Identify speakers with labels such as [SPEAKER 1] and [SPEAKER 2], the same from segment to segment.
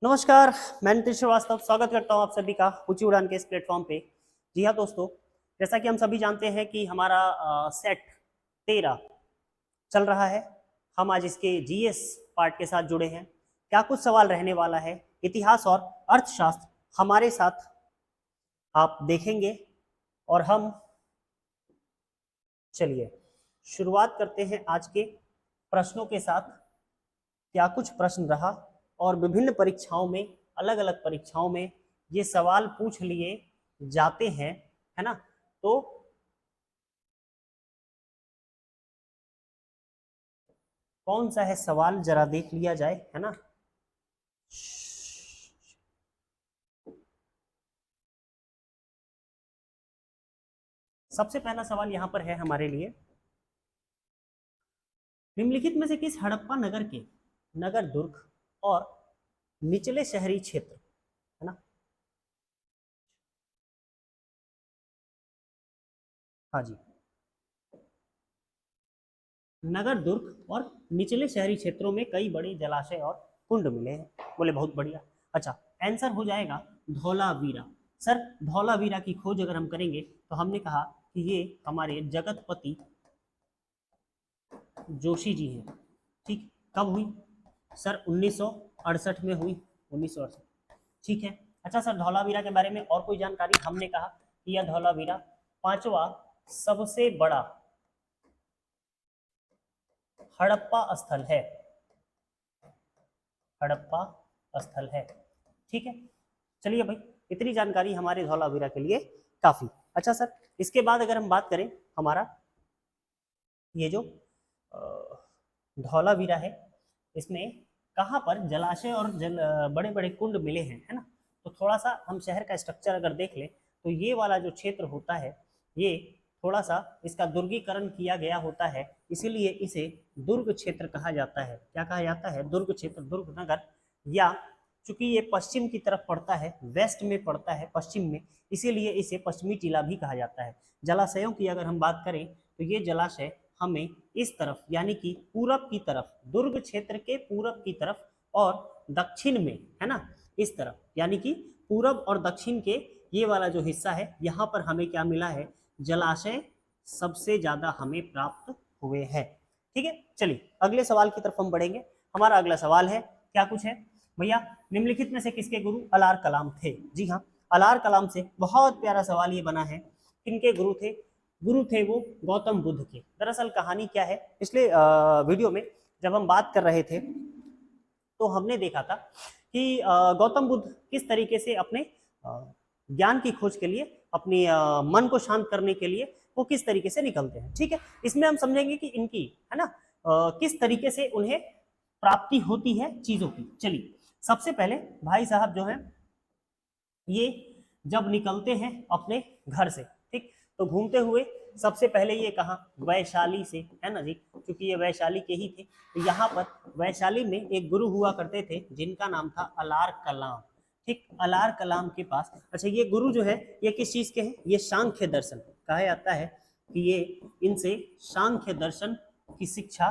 [SPEAKER 1] नमस्कार, मैं नितिन श्रीवास्तव स्वागत करता हूं आप सभी का ऊंची उड़ान के इस प्लेटफॉर्म पे। जी हाँ दोस्तों, जैसा कि हम सभी जानते हैं कि हमारा सेट 13 चल रहा है। हम आज इसके जीएस पार्ट के साथ जुड़े हैं। क्या कुछ सवाल रहने वाला है, इतिहास और अर्थशास्त्र हमारे साथ आप देखेंगे। और हम चलिए शुरुआत करते हैं आज के प्रश्नों के साथ। क्या कुछ प्रश्न रहा और विभिन्न परीक्षाओं में, अलग अलग परीक्षाओं में ये सवाल पूछ लिए जाते हैं, है ना। तो कौन सा है सवाल, जरा देख लिया जाए, है ना। सबसे पहला सवाल यहां पर है हमारे लिए, निम्नलिखित में से किस हड़प्पा नगर के नगर दुर्ग और निचले शहरी क्षेत्र, है ना। हाँ जी, नगर दुर्ग और निचले शहरी क्षेत्रों में कई बड़े जलाशय और कुंड मिले हैं। बोले बहुत बढ़िया। अच्छा, आंसर हो जाएगा धौलावीरा। सर, धौलावीरा की खोज अगर हम करेंगे तो हमने कहा कि ये हमारे जगतपति जोशी जी हैं। ठीक, कब हुई सर? 1968 में हुई, 1968। ठीक है। अच्छा सर, धौलावीरा के बारे में और कोई जानकारी? हमने कहा कि यह धौलावीरा पांचवा सबसे बड़ा हड़प्पा स्थल है, हड़प्पा स्थल है। ठीक है, चलिए भाई, इतनी जानकारी हमारे धौलावीरा के लिए काफी। अच्छा सर, इसके बाद अगर हम बात करें, हमारा ये जो धौलावीरा है, इसमें कहाँ पर जलाशय और बड़े बड़े कुंड मिले हैं, है ना। तो थोड़ा सा हम शहर का स्ट्रक्चर अगर देख लें तो ये वाला जो क्षेत्र होता है, ये थोड़ा सा इसका दुर्गीकरण किया गया होता है, इसीलिए इसे दुर्ग क्षेत्र कहा जाता है। क्या कहा जाता है? दुर्ग क्षेत्र, दुर्ग नगर। या चूंकि ये पश्चिम की तरफ पड़ता है, वेस्ट में पड़ता है, पश्चिम में, इसीलिए इसे पश्चिमी टीला भी कहा जाता है। जलाशयों की अगर हम बात करें तो ये जलाशय हमें इस तरफ, यानी कि पूरब की तरफ, दुर्ग क्षेत्र के पूरब की तरफ और दक्षिण में, है ना, इस तरफ, यानी कि पूरब और दक्षिण के ये वाला जो हिस्सा है, यहाँ पर हमें क्या मिला है? जलाशय सबसे ज्यादा हमें प्राप्त हुए हैं। ठीक है, चलिए अगले सवाल की तरफ हम बढ़ेंगे। हमारा अगला सवाल है, क्या कुछ है भैया, निम्नलिखित में से किसके गुरु अलार कलाम थे? जी हाँ, अलार कलाम से बहुत प्यारा सवाल ये बना है। किनके गुरु थे? गुरु थे वो गौतम बुद्ध के। दरअसल कहानी क्या है, पिछले वीडियो में जब हम बात कर रहे थे तो हमने देखा था कि गौतम बुद्ध किस तरीके से अपने ज्ञान की खोज के लिए, अपनी मन को शांत करने के लिए वो किस तरीके से निकलते हैं। ठीक है, इसमें हम समझेंगे कि इनकी, है ना, किस तरीके से उन्हें प्राप्ति होती है चीजों की। चलिए, सबसे पहले भाई साहब जो है ये जब निकलते हैं अपने घर से, ठीक, तो घूमते हुए सबसे पहले ये कहा वैशाली से, है ना जी, क्योंकि ये वैशाली के ही थे। तो यहाँ पर वैशाली में एक गुरु हुआ करते थे जिनका नाम था अलार कलाम। ठीक, अलार कलाम के पास, अच्छा, ये गुरु जो है ये किस चीज के हैं? ये सांख्य दर्शन, कहा जाता है कि ये इनसे सांख्य दर्शन की शिक्षा,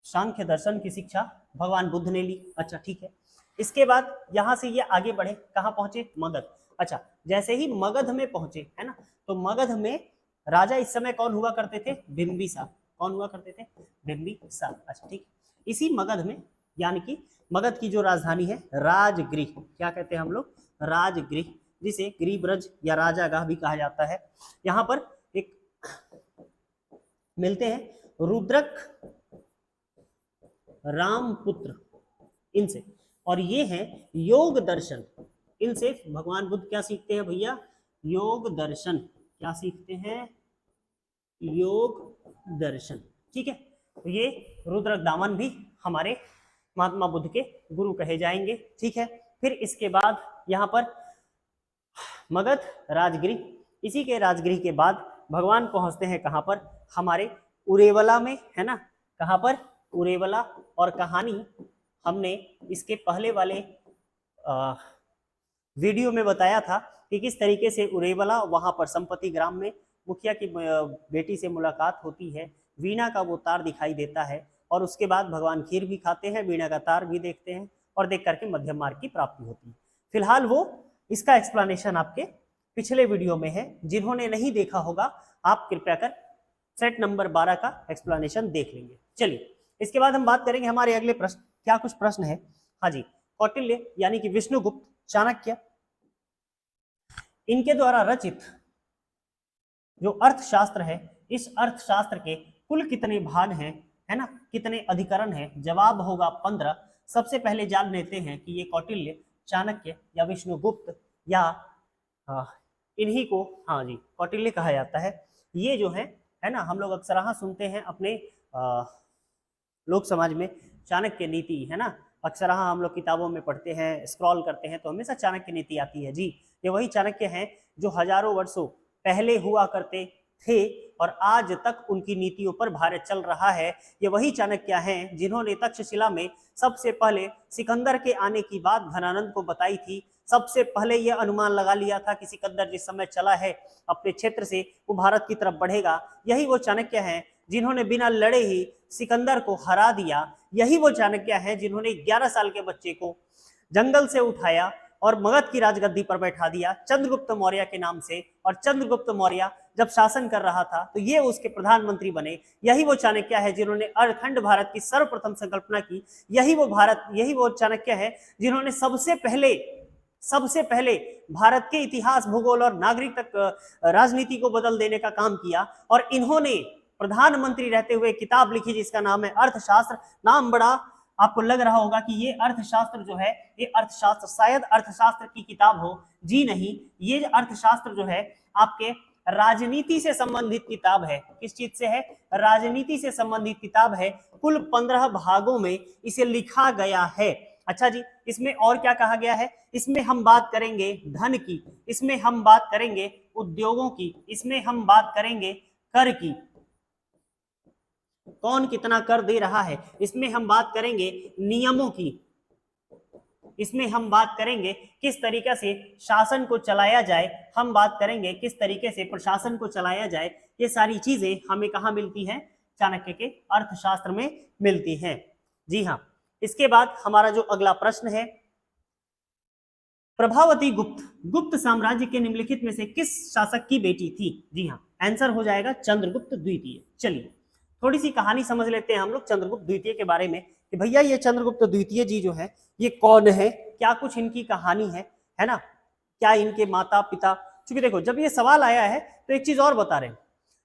[SPEAKER 1] सांख्य दर्शन की शिक्षा भगवान बुद्ध ने ली। अच्छा ठीक है, इसके बाद यहां से ये आगे बढ़े, कहां पहुंचे? मगध। अच्छा, जैसे ही मगध में पहुंचे, है ना, तो मगध में राजा इस समय कौन हुआ करते थे? बिंबिसार। कौन हुआ करते थे? बिंबिसार। अच्छा ठीक, इसी मगध में, यानी कि मगध की जो राजधानी है राजगृह, क्या कहते हैं हम लोग? राजगृह, जिसे गृहब्रज या राजागाह भी कहा जाता है। यहाँ पर एक मिलते हैं रुद्रक रामपुत्र इनसे, और ये हैं योग दर्शन। इनसे भगवान बुद्ध क्या सीखते हैं भैया? योग दर्शन। क्या सीखते हैं? योग दर्शन। ठीक है, तो ये रुद्रक दामन भी हमारे महात्मा बुद्ध के गुरु कहे जाएंगे। ठीक है, फिर इसके बाद यहाँ पर मगध, राजगृह, इसी के राजगृह के बाद भगवान पहुंचते हैं कहाँ पर? हमारे उरेवला में, है ना। कहाँ पर? उरेवला। और कहानी हमने इसके पहले वाले वीडियो में बताया था कि किस तरीके से उरेवला, वहां पर संपत्ति ग्राम में मुखिया की बेटी से मुलाकात होती है, वीणा का वो तार दिखाई देता है, और उसके बाद भगवान खीर भी खाते हैं, वीणा का तार भी देखते हैं और देख करके मध्यम मार्ग की प्राप्ति होती है। फिलहाल वो इसका एक्सप्लेनेशन आपके पिछले वीडियो में है, जिन्होंने नहीं देखा होगा आप कृपया कर सेट नंबर 12 का एक्सप्लेनेशन देख लेंगे। चलिए इसके बाद हम बात करेंगे हमारे अगले प्रश्न, क्या कुछ प्रश्न है। हाँ जी, कौटिल्य यानी कि विष्णुगुप्त, चाणक्य, इनके द्वारा रचित जो अर्थशास्त्र है, इस अर्थशास्त्र के कुल कितने भाग हैं, है ना, कितने अधिकरण हैं? जवाब होगा 15। सबसे पहले जान लेते हैं कि ये कौटिल्य, चाणक्य या विष्णुगुप्त या इन्हीं को, हाँ जी, कौटिल्य कहा जाता है। ये जो है ना, हम लोग अक्सर सुनते हैं अपने लोक समाज में चाणक्य नीति, है ना, अक्सर हम लोग किताबों में पढ़ते हैं, स्क्रॉल करते हैं तो हमेशा चाणक्य नीति आती है। जी, ये वही चाणक्य हैं जो हजारों वर्षों पहले हुआ करते थे और आज तक उनकी नीतियों पर भारत चल रहा है। ये वही चाणक्य हैं जिन्होंने तक्षशिला में सबसे पहले सिकंदर के आने की बात घनानंद को बताई थी। सबसे पहले यह अनुमान लगा लिया था कि सिकंदर जिस समय चला है अपने क्षेत्र से वो भारत की तरफ बढ़ेगा। यही वो चाणक्य हैं जिन्होंने बिना लड़े ही सिकंदर को हरा दिया। यही वो चाणक्य हैं जिन्होंने 11 साल के बच्चे को जंगल से उठाया और मगध की राजगद्दी पर बैठा दिया चंद्रगुप्त मौर्य के नाम से, और चंद्रगुप्त मौर्य जब शासन कर रहा था तो ये उसके प्रधानमंत्री बने। यही वो चाणक्य है जिन्होंने अखंड भारत की सर्वप्रथम संकल्पना की। यही वो चाणक्य है जिन्होंने सबसे पहले भारत के इतिहास, भूगोल और नागरिक तक राजनीति को बदल देने का काम किया। और इन्होंने प्रधानमंत्री रहते हुए किताब लिखी जिसका नाम है अर्थशास्त्र। नाम बड़ा आपको लग रहा होगा कि ये अर्थशास्त्र जो है, ये अर्थशास्त्र शायद अर्थशास्त्र की किताब हो। जी नहीं, ये अर्थशास्त्र जो है आपके राजनीति से संबंधित किताब है। किस चीज से है? राजनीति से संबंधित किताब है। कुल 15 भागों में इसे लिखा गया है। अच्छा जी, इसमें और क्या कहा गया है? इसमें हम बात करेंगे धन की, इसमें हम बात करेंगे उद्योगों की, इसमें हम बात करेंगे कर की, कौन कितना कर दे रहा है, इसमें हम बात करेंगे नियमों की, इसमें हम बात करेंगे किस तरीके से शासन को चलाया जाए, हम बात करेंगे किस तरीके से प्रशासन को चलाया जाए। ये सारी चीजें हमें कहाँ मिलती हैं? चाणक्य के अर्थशास्त्र में मिलती हैं। जी हाँ, इसके बाद हमारा जो अगला प्रश्न है, प्रभावती गुप्त साम्राज्य के निम्नलिखित में से किस शासक की बेटी थी? जी हाँ, आंसर हो जाएगा चंद्रगुप्त द्वितीय। चलिए थोड़ी सी कहानी समझ लेते हैं हम लोग चंद्रगुप्त द्वितीय के बारे में कि भैया ये चंद्रगुप्त द्वितीय जी जो है ये कौन है, क्या कुछ इनकी कहानी है ना, क्या इनके माता पिता। क्योंकि देखो जब ये सवाल आया है तो एक चीज और बता रहे हैं,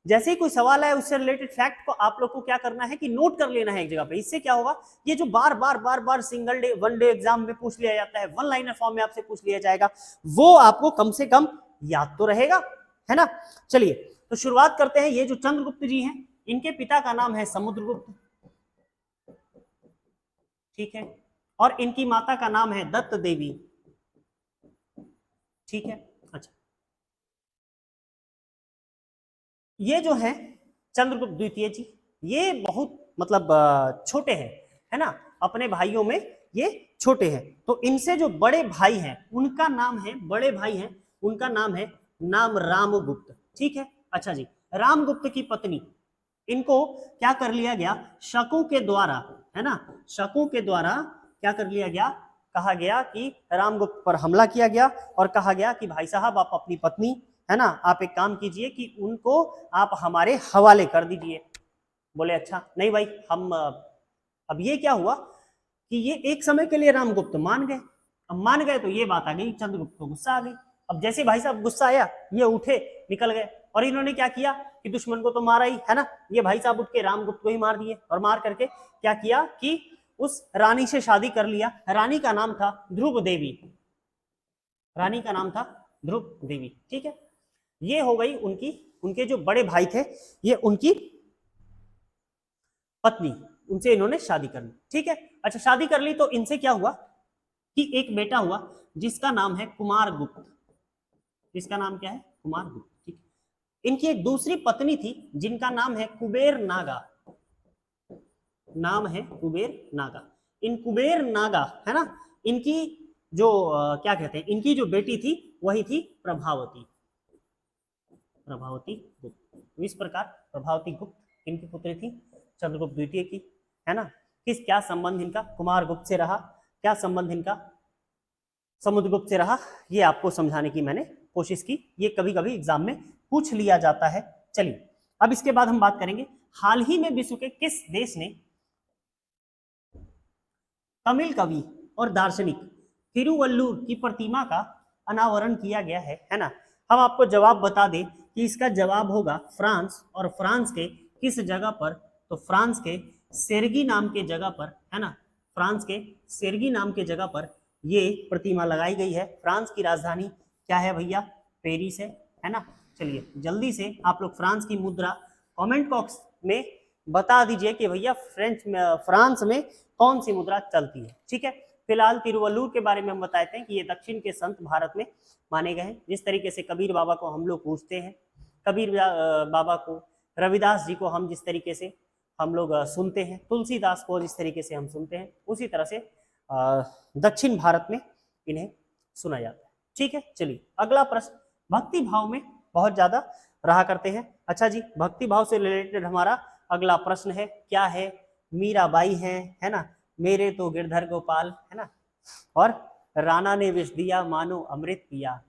[SPEAKER 1] जैसे ही कोई सवाल आए उससे रिलेटेड फैक्ट को आप लोग को क्या करना है कि नोट कर लेना है एक जगह पे। इससे क्या होगा, ये जो बार बार single day one day exam में पूछ लिया जाता है, वन लाइनर फॉर्म में आपसे पूछ लिया जाएगा, वो आपको कम से कम याद तो रहेगा, है ना। चलिए तो शुरुआत करते हैं। ये जो चंद्रगुप्त जी हैं इनके पिता का नाम है समुद्रगुप्त, ठीक है, और इनकी माता का नाम है दत्त देवी, ठीक है। अच्छा, ये जो है चंद्रगुप्त द्वितीय जी, ये बहुत मतलब छोटे हैं, है ना, अपने भाइयों में ये छोटे हैं। तो इनसे जो बड़े भाई हैं उनका नाम है, बड़े भाई हैं उनका नाम है रामगुप्त, ठीक है। अच्छा जी, रामगुप्त की पत्नी, इनको क्या कर लिया गया, शकों के द्वारा, है ना, शकों के द्वारा क्या कर लिया गया, कहा गया कि रामगुप्त पर हमला किया गया और कहा गया कि भाई साहब आप अपनी पत्नी, है ना, आप एक काम कीजिए कि उनको आप हमारे हवाले कर दीजिए। बोले अच्छा नहीं भाई हम, अब ये क्या हुआ कि ये एक समय के लिए रामगुप्त मान गए। अब मान गए तो ये बात आ गई, चंद्रगुप्त को गुस्सा आ गई। अब जैसे भाई साहब गुस्सा आया, ये उठे निकल गए और इन्होंने क्या किया कि दुश्मन को तो मारा ही, है ना, ये भाई साहब उठ के रामगुप्त को ही मार दिए और मार करके क्या किया कि उस रानी से शादी कर लिया। रानी का नाम था ध्रुव देवी, रानी का नाम था ध्रुव देवी, ठीक है। ये हो गई उनकी, उनके जो बड़े भाई थे ये उनकी पत्नी, उनसे इन्होंने शादी कर ली, ठीक है। अच्छा शादी कर ली तो इनसे क्या हुआ कि एक बेटा हुआ जिसका नाम है कुमारगुप्त, जिसका नाम क्या है, कुमारगुप्त, ठीक है। इनकी एक दूसरी पत्नी थी जिनका नाम है कुबेर नागा, नाम है कुबेर नागा। इन कुबेर नागा, है ना, इनकी जो क्या कहते हैं, इनकी जो बेटी थी वही थी प्रभावती, प्रभावती गुप्त। तो इस प्रकार प्रभावती गुप्त इनकी पुत्री थी चंद्रगुप्त द्वितीय की। है ना, किस क्या संबंध इनका कुमारगुप्त से रहा, क्या संबंध इनका समुद्रगुप्त से रहा, ये आपको समझाने की मैंने कोशिश की। ये कभी कभी एग्जाम में पूछ लिया जाता है। चलिए अब इसके बाद हम बात करेंगे हाल ही में विश्व के किस देश ने तमिल कवि और दार्शनिक तिरुवल्लुवर की प्रतिमा का अनावरण किया गया है ना। हम आपको जवाब बता दें कि इसका जवाब होगा फ्रांस, और फ्रांस के किस जगह पर, तो फ्रांस के सेर्गी नाम के जगह पर, है ना, फ्रांस के सेर्गी नाम के जगह पर ये प्रतिमा लगाई गई है। फ्रांस की राजधानी क्या है भैया, पेरिस है ना। चलिए जल्दी से आप लोग फ्रांस की मुद्रा कमेंट बॉक्स में बता दीजिए कि भैया फ्रांस में कौन सी मुद्रा चलती है, ठीक है। फिलहाल तिरुवल्लुवर के बारे में हम बताते हैं कि ये दक्षिण के संत भारत में माने गए हैं। जिस तरीके से कबीर बाबा को हम लोग पूछते हैं, कबीर बाबा को, रविदास जी को हम जिस तरीके से हम लोग सुनते हैं, तुलसीदास को जिस तरीके से हम सुनते हैं, उसी तरह से दक्षिण भारत में इन्हें सुना जाता है, ठीक है। चलिए अगला प्रश्न, भक्ति भाव में बहुत ज्यादा रहा करते हैं। अच्छा जी, भक्ति भाव से रिलेटेड हमारा अगला प्रश्न है, क्या है, मीराबाई है ना, मेरे तो गिरधर गोपाल, है ना, और राणा ने विष दिया मानो अमृत पिया,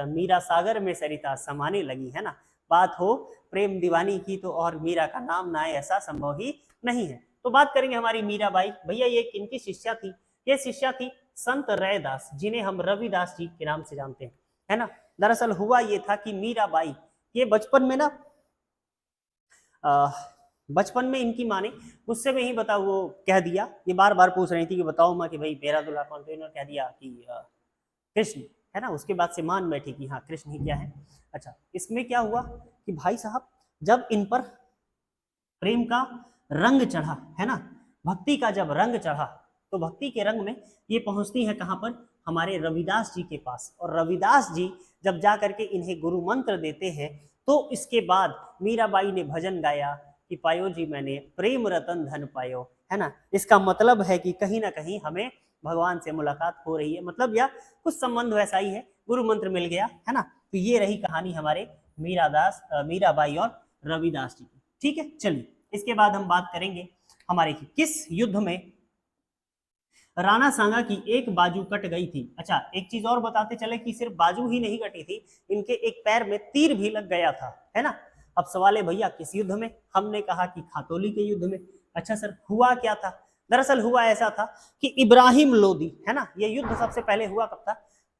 [SPEAKER 1] मीरा सागर में सरिता समाने लगी, है ना, बात हो प्रेम दीवानी की तो और मीरा का नाम ना आए ऐसा संभव ही नहीं है। तो बात करेंगे हमारी मीराबाई, भैया ये किनकी शिष्या थी, ये शिष्या थी संत रैदास, जिन्हें हम रविदास जी के नाम से जानते हैं, है ना। दरअसल हुआ ये था कि मीराबाई ये बचपन में ना बचपन में इनकी माँ ने गुस्से में ही बताओ वो कह दिया, ये बार बार पूछ रही थी कि बताओ माँ कि भाई मेरा दूल्हा कौन, तो इन्होंने कह दिया कि कृष्ण, है ना। उसके बाद से मान बैठी कि हाँ कृष्ण ही क्या है। अच्छा, इसमें क्या हुआ कि भाई साहब जब इन पर प्रेम का रंग चढ़ा, है ना, भक्ति का जब रंग चढ़ा, तो भक्ति के रंग में ये पहुंचती है कहाँ पर, हमारे रविदास जी के पास। और रविदास जी जब जा करके इन्हें गुरु मंत्र देते हैं, तो इसके बाद मीराबाई ने भजन गाया कि पायो जी मैंने प्रेम रतन धन पायो, है ना। इसका मतलब है कि कहीं ना कहीं हमें भगवान से मुलाकात हो रही है, मतलब या कुछ संबंध वैसा ही है, गुरु मंत्र मिल गया, है ना। तो ये रही कहानी हमारे मीराबाई और रविदास जी की, ठीक है। चलिए इसके बाद हम बात करेंगे हमारे की किस युद्ध में राणा सांगा की एक बाजू कट गई थी। अच्छा, एक चीज और बताते चले कि सिर्फ बाजू ही नहीं कटी थी, इनके एक पैर में तीर भी लग गया था, है ना। अब सवाल है भैया किस युद्ध में, हमने कहा कि खातौली के युद्ध में। अच्छा सर, हुआ क्या था, दरअसल हुआ ऐसा था कि इब्राहिम लोदी, है ना, ये युद्ध सबसे पहले हुआ कब था,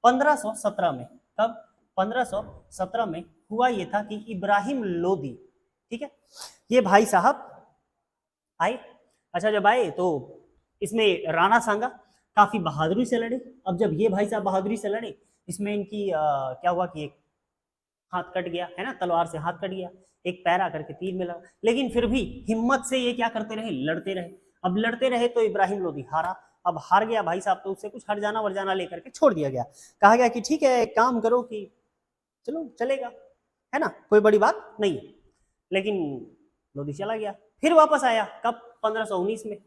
[SPEAKER 1] 1517 में। कब, 1517 में हुआ ये था कि इब्राहिम लोदी, ठीक है, ये भाई साहब आए। अच्छा जब आए तो इसमें राणा सांगा काफी बहादुरी से लड़े। अब जब ये भाई साहब बहादुरी से लड़े, इसमें इनकी क्या हुआ कि एक हाथ कट गया, है ना, तलवार से हाथ कट गया, एक पैर आकर के तीर में लगा, लेकिन फिर भी हिम्मत से ये क्या करते रहे, लड़ते रहे। अब लड़ते रहे तो इब्राहिम लोदी हारा। अब हार गया भाई साहब, तो उससे कुछ हरजाना वरजाना लेकर के छोड़ दिया गया। कहा गया कि ठीक है एक काम करो कि चलो चलेगा, है ना, कोई बड़ी बात नहीं है। लेकिन लोधी चला गया, फिर वापस आया कब, 1519 में।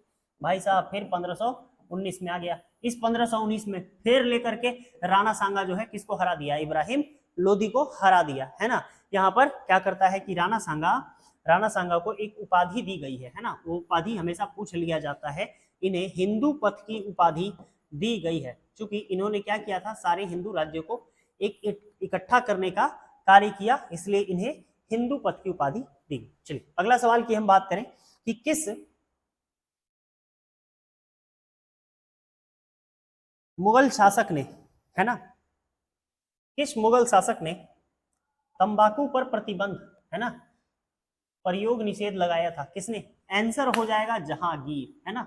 [SPEAKER 1] भाई साहब फिर 1519 में आ गया। इस 1519 में फिर लेकर के राणा सांगा जो है किसको हरा दिया, इब्राहिम लोधी को हरा दिया, है ना। यहाँ पर क्या करता है कि राणा सांगा को एक उपाधि दी गई है ना, वो उपाधि हमेशा पूछ लिया जाता है। इन्हें हिंदू पथ की उपाधि दी गई है, क्योंकि इन्होंने क्या किया था, सारे हिंदू राज्यों को एक इकट्ठा करने का कार्य किया, इसलिए इन्हें हिंदू पथ की उपाधि दी। चलिए अगला सवाल की हम बात करें कि किस मुगल शासक ने, है ना, किस मुगल शासक ने तंबाकू पर प्रतिबंध, है ना, प्रयोग निषेध लगाया था, किसने, आंसर हो जाएगा जहांगीर, है ना।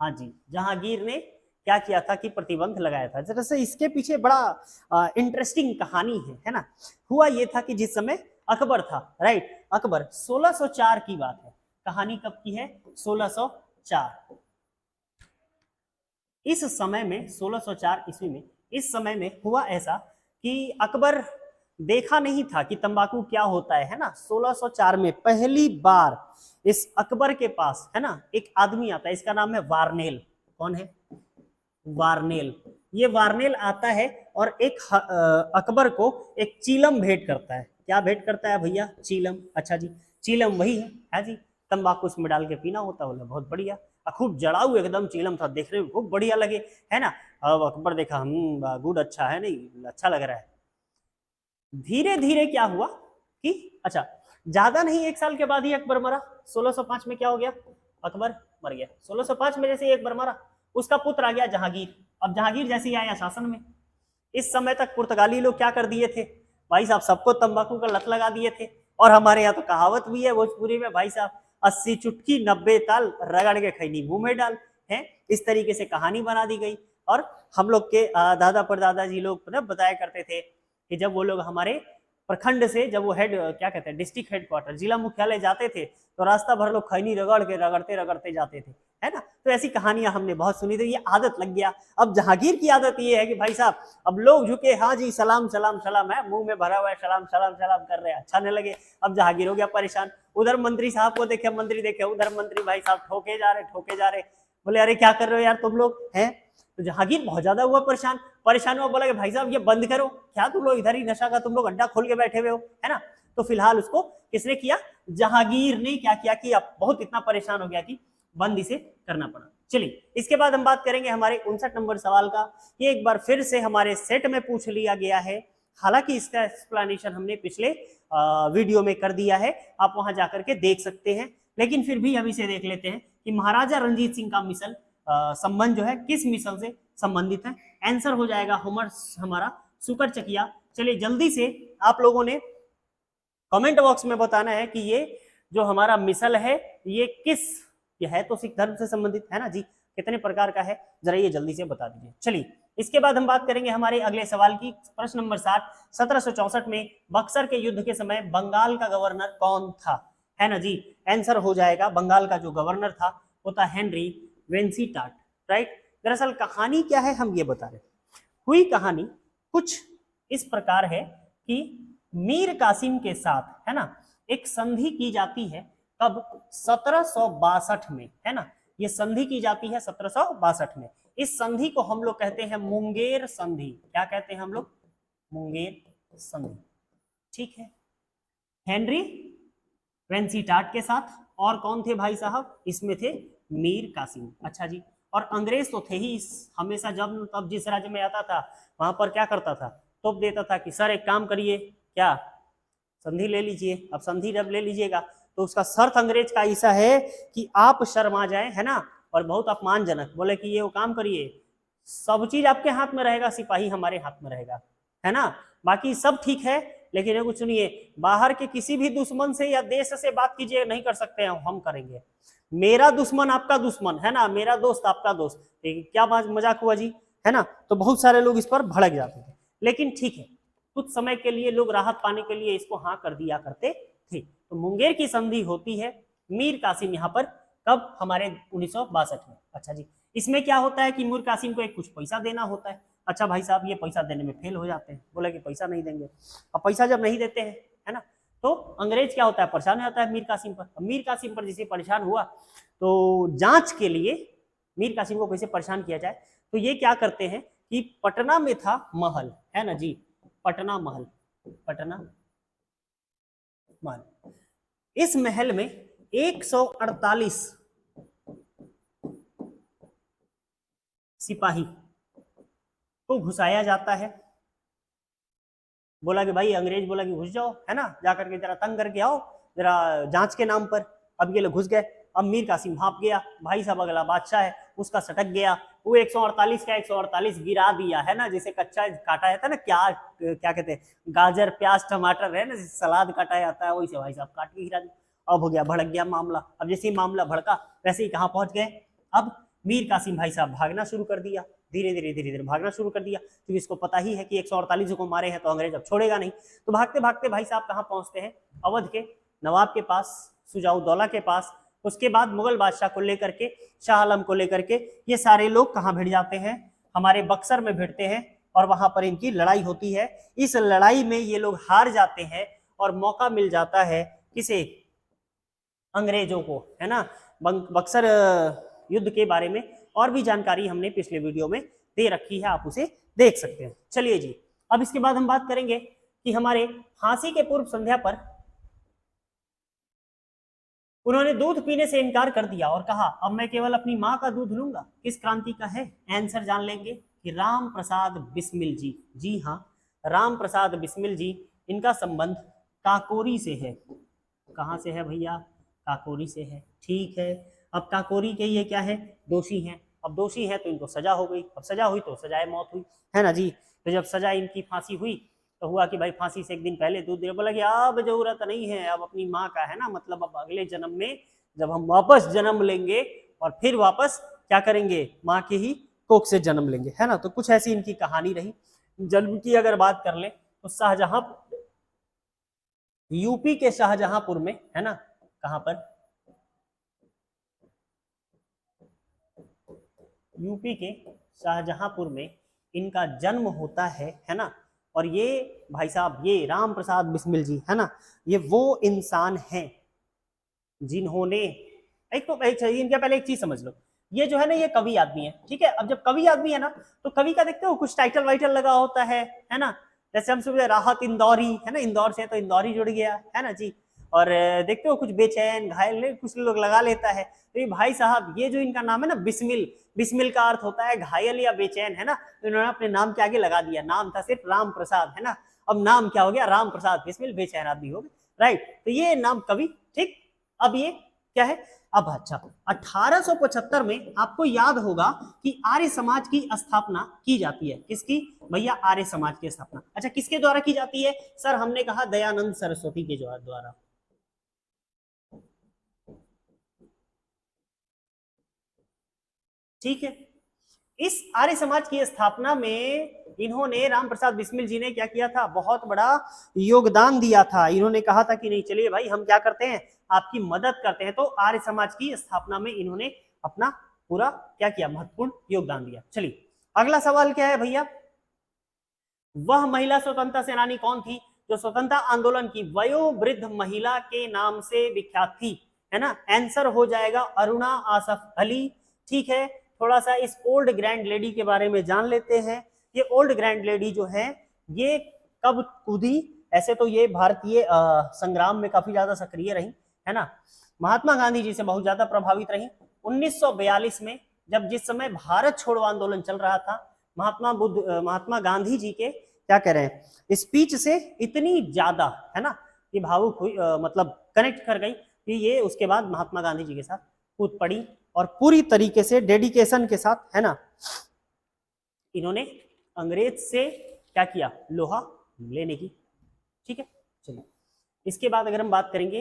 [SPEAKER 1] हाँ जी, जहांगीर ने क्या किया था कि प्रतिबंध लगाया था। जरा से इसके पीछे बड़ा इंटरेस्टिंग कहानी है ना। हुआ ये था कि जिस समय अकबर था, राइट, अकबर 1604 की बात है, कहानी कब की है, 1604। इस समय में 1604 ईस्वी में, इस समय में हुआ ऐसा कि अकबर देखा नहीं था कि तंबाकू क्या होता है ना। 1604 में पहली बार इस अकबर के पास, है ना, एक आदमी आता है, इसका नाम है वारनेल। कौन है, वारनेल। ये वारनेल आता है और एक अकबर को एक चीलम भेंट करता है। क्या भेंट करता है भैया, चीलम। अच्छा जी, चीलम वही है जी, तंबाकू उसमें डाल के पीना होता है, बोला बहुत बढ़िया। खूब जड़ाऊ एकदम चीलम था, देखने में खूब बढ़िया लगे, है ना। अब अकबर देखा, गुड, अच्छा है, नहीं अच्छा लग रहा है। धीरे धीरे क्या हुआ कि अच्छा, ज्यादा नहीं, 1 साल के बाद ही अकबर मरा। 1605 में क्या हो गया, अकबर मर गया। 1605 में जैसे अकबर मरा, उसका पुत्र आ गया जहांगीर। अब जहांगीर जैसे ही आया शासन में। इस समय तक पुर्तगाली लोग क्या कर दिए थे भाई साहब, सबको तंबाकू का लत लगा दिए थे। और हमारे यहाँ तो कहावत भी है भोजपुरी में भाई साहब, 80 चुटकी 90 ताल, रगड़ के खैनी मुंह में डाल, है। इस तरीके से कहानी बना दी गई। और हम लोग के दादा परदादा जी लोग ना बताया करते थे कि जब वो लोग हमारे प्रखंड से, जब वो हेड क्या कहते हैं, डिस्ट्रिक्ट हेडक्वार्टर, जिला मुख्यालय जाते थे, तो रास्ता भर लोग खैनी रगड़ के रगड़ते रगड़ते जाते थे, है ना। तो ऐसी कहानियां हमने बहुत सुनी, तो ये आदत लग गया। अब जहांगीर की आदत ये है कि भाई साहब अब लोग झुके, हाँ जी सलाम सलाम सलाम, है मुंह में भरा हुआ है, सलाम सलाम सलाम कर रहे हैं, अच्छा नहीं लगे। अब जहांगीर हो गया परेशान, उधर मंत्री साहब को देखे, मंत्री देखे, उधर मंत्री भाई साहब ठोके जा रहे, ठोके जा रहे। बोले अरे क्या कर रहे हो यार तुम लोग, हैं। तो जहांगीर बहुत ज्यादा हुआ परेशान, परेशान हुआ, बोला कि भाई साहब ये बंद करो, क्या तुम लोग इधर ही नशा का तुम लोग अड्डा खोल के बैठे हुए हो, है ना। तो फिलहाल उसको किसने किया, जहांगीर ने क्या किया कि अब बहुत इतना परेशान हो गया कि बंद इसे करना पड़ा। चलिए, इसके बाद हम बात करेंगे हमारे 59 नंबर सवाल का। ये एक बार फिर से हमारे सेट में पूछ लिया गया है, हालांकि इसका एक्सप्लेनेशन हमने पिछले वीडियो में कर दिया है, आप वहां जाकर के देख सकते हैं, लेकिन फिर भी हम इसे देख लेते हैं कि महाराजा रणजीत सिंह का मिशन संबंध जो है किस मिशन से संबंधित है। आंसर हो जाएगा हमारा सुकर चकिया। चलिए जल्दी से आप लोगों ने कमेंट बॉक्स में बताना है कि ये जो हमारा मिसल है ये किस, ये है तो सिख धर्म से संबंधित है ना जी, कितने प्रकार का है जरा ये जल्दी से बता दीजिए। चलिए इसके बाद हम बात करेंगे हमारे अगले सवाल की, प्रश्न नंबर 60। 1764 में बक्सर के युद्ध के समय बंगाल का गवर्नर कौन था, है ना जी। आंसर हो जाएगा, बंगाल का जो गवर्नर था वो था हेनरी वेंसीटाट, राइट। दरअसल कहानी क्या है हम ये बता रहे। हुई कहानी कुछ इस प्रकार है कि मीर कासिम के साथ, है ना, एक संधि की जाती है, कब, 1762 में, है ना। ये संधि की जाती है 1762 में। इस संधि को हम लोग कहते हैं मुंगेर संधि। क्या कहते हैं हम लोग, मुंगेर संधि, ठीक है। हेनरी वेंसीटाट के साथ और कौन थे भाई साहब, इसमें थे मीर कासिम। अच्छा जी, और अंग्रेज तो थे ही, हमेशा जब तब जिस राज्य में आता था वहां पर क्या करता था, तोप देता था कि सर एक काम करिए, क्या संधि ले लीजिए। अब संधि जब ले लीजिएगा तो उसका शर्त अंग्रेज का ऐसा है कि आप शर्मा जाए, है ना, और बहुत अपमानजनक, बोले कि ये वो काम करिए, सब चीज आपके हाथ में रहेगा, सिपाही हमारे हाथ में रहेगा, है ना, बाकी सब ठीक है, लेकिन ये कुछ सुनिए, बाहर के किसी भी दुश्मन से या देश से बात कीजिए, नहीं कर सकते हैं, हम करेंगे। मेरा दुश्मन आपका दुश्मन, है ना, मेरा दोस्त आपका दोस्त, क्या मजाक हुआ जी, है ना। तो बहुत सारे लोग इस पर भड़क जाते थे, लेकिन ठीक है, कुछ समय के लिए लोग राहत पाने के लिए इसको हाँ कर दिया करते थे। तो मुंगेर की संधि होती है मीर कासिम यहाँ पर, कब, हमारे 1962 में। अच्छा जी, इसमें क्या होता है कि मीर कासिम को एक कुछ पैसा देना होता है। अच्छा भाई साहब ये पैसा देने में फेल हो जाते हैं, बोला कि पैसा नहीं देंगे। अब पैसा जब नहीं देते हैं, है ना, तो अंग्रेज क्या होता है, परेशान हो जाता है मीर कासिम पर। मीर कासिम पर जैसे परेशान हुआ तो जांच के लिए मीर कासिम को कैसे परेशान किया जाए, तो ये क्या करते हैं कि पटना में था महल, है ना जी, पटना महल, पटना महल, इस महल में 148 सिपाही को घुसाया जाता है। बोला कि भाई, अंग्रेज बोला कि घुस जाओ, है ना, जाकर के जरा तंग करके आओ, जरा जांच के नाम पर। अब ये लोग घुस गए। अब मीर कासिम भाप गया, भाई साहब अगला बादशाह है, उसका सटक गया, वो 148 का 148 गिरा दिया, है ना, जैसे कच्चा काटा जाता है ना, क्या कहते हैं, गाजर प्याज टमाटर, है ना, जैसे सलाद काटा जाता है, वैसे भाई साहब काट के गिरा दिया। अब हो गया, भड़क गया मामला। अब जैसे ही मामला भड़का वैसे ही कहाँ पहुंच गए, अब मीर कासिम भाई साहब भागना शुरू कर दिया, धीरे धीरे धीरे धीरे भागना शुरू कर दिया, क्योंकि इसको पता ही है कि 148 को मारे हैं तो अंग्रेज अब छोड़ेगा नहीं। तो भागते भागते भाई साहब कहाँ पहुंचते हैं, अवध के नवाब के पास, सुजाउद्दौला के पास। उसके बाद मुगल बादशाह को लेकर के, शाह आलम को लेकर के ये सारे लोग कहाँ भिड़ जाते हैं, हमारे बक्सर में भिड़ते हैं, और वहां पर इनकी लड़ाई होती है। इस लड़ाई में ये लोग हार जाते हैं और मौका मिल जाता है किसे, अंग्रेजों को, है ना। बक्सर युद्ध के बारे में और भी जानकारी हमने पिछले वीडियो में दे रखी है, आप उसे देख सकते हैं। चलिए जी, अब इसके बाद हम बात करेंगे कि हमारे फांसी के पूर्व संध्या पर उन्होंने दूध पीने से इनकार कर दिया और कहा अब मैं केवल अपनी माँ का दूध लूंगा। किस क्रांति का है आंसर जान लेंगे कि राम प्रसाद बिस्मिल जी। जी हाँ, राम प्रसाद बिस्मिल जी, इनका संबंध काकोरी से है। कहाँ से है भैया? काकोरी से है। ठीक है, अब काकोरी के ये क्या है? दोषी हैं। अब दोषी हैं तो इनको सजा हो गई। अब सजा हुई तो सजाए मौत हुई, है ना जी। तो जब सजा इनकी फांसी हुई तो हुआ कि भाई फांसी से एक दिन पहले दूध दे, बोला कि अब जरूरत नहीं है, अब अपनी माँ का है ना, मतलब अब अगले जन्म में जब हम वापस जन्म लेंगे और फिर वापस क्या करेंगे, माँ के ही कोख से जन्म लेंगे, है ना। तो कुछ ऐसी इनकी कहानी रही। जन्म की अगर बात कर ले तो शाहजहां, यूपी के शाहजहांपुर में, है ना, कहां पर? यूपी के शाहजहांपुर में इनका जन्म होता है ना। और ये भाई साहब, ये राम प्रसाद बिस्मिल जी, है ना, ये वो इंसान हैं जिन्होंने, एक तो इनके पहले एक चीज समझ लो, ये जो है ना, ये कवि आदमी है, ठीक है। अब जब कवि आदमी है ना, तो कवि का देखते हो कुछ टाइटल वाइटल लगा होता है ना। जैसे हम सुबह राहत इंदौरी, है ना, इंदौर से तो इंदौरी जुड़ गया, है ना जी। और देखते हो कुछ बेचैन घायल कुछ लोग लगा लेता है। तो ये भाई साहब, ये जो इनका नाम है ना बिस्मिल, बिस्मिल का अर्थ होता है घायल या बेचैन, है ना। तो इन्होंने अपने नाम के आगे लगा दिया, नाम था सिर्फ राम प्रसाद, है ना, अब नाम क्या हो गया, राम प्रसाद बिस्मिल, बेचैन आदमी हो गए, राइट। तो ये नाम कवि, ठीक। अब ये क्या है? अब अच्छा, 1875 में आपको याद होगा कि आर्य समाज की स्थापना की जाती है। किसकी भैया? आर्य समाज की स्थापना। अच्छा, किसके द्वारा की जाती है? सर हमने कहा दयानंद सरस्वती के द्वारा। ठीक है। इस आर्य समाज की स्थापना में इन्होंने, राम प्रसाद बिस्मिल जी ने क्या किया था? बहुत बड़ा योगदान दिया था। इन्होंने कहा था कि नहीं चलिए भाई, हम क्या करते हैं, आपकी मदद करते हैं। तो आर्य समाज की स्थापना में इन्होंने अपना पूरा क्या किया? महत्वपूर्ण योगदान दिया। चलिए अगला सवाल क्या है भैया? वह महिला स्वतंत्रता सेनानी कौन थी जो स्वतंत्रता आंदोलन की वयोवृद्ध महिला के नाम से विख्यात थी? है ना, आंसर हो जाएगा अरुणा आसफ अली। ठीक है, थोड़ा सा इस ओल्ड ग्रैंड लेडी के बारे में जान लेते हैं। ये ओल्ड ग्रैंड लेडी जो है, ये कब कूदी? ऐसे तो ये भारतीय संग्राम में काफी ज्यादा सक्रिय रही, है ना, महात्मा गांधी जी से बहुत ज्यादा प्रभावित रही। 1942 में जब जिस समय भारत छोड़ो आंदोलन चल रहा था, महात्मा गांधी जी के क्या कह रहे हैं, स्पीच से इतनी ज्यादा, है ना, ये भावुक हुई, मतलब कनेक्ट कर गई कि ये उसके बाद महात्मा गांधी जी के साथ कूद पड़ी और पूरी तरीके से डेडिकेशन के साथ, है ना, इन्होंने अंग्रेज से क्या किया? लोहा लेने की। ठीक है, चलिए इसके बाद अगर हम बात करेंगे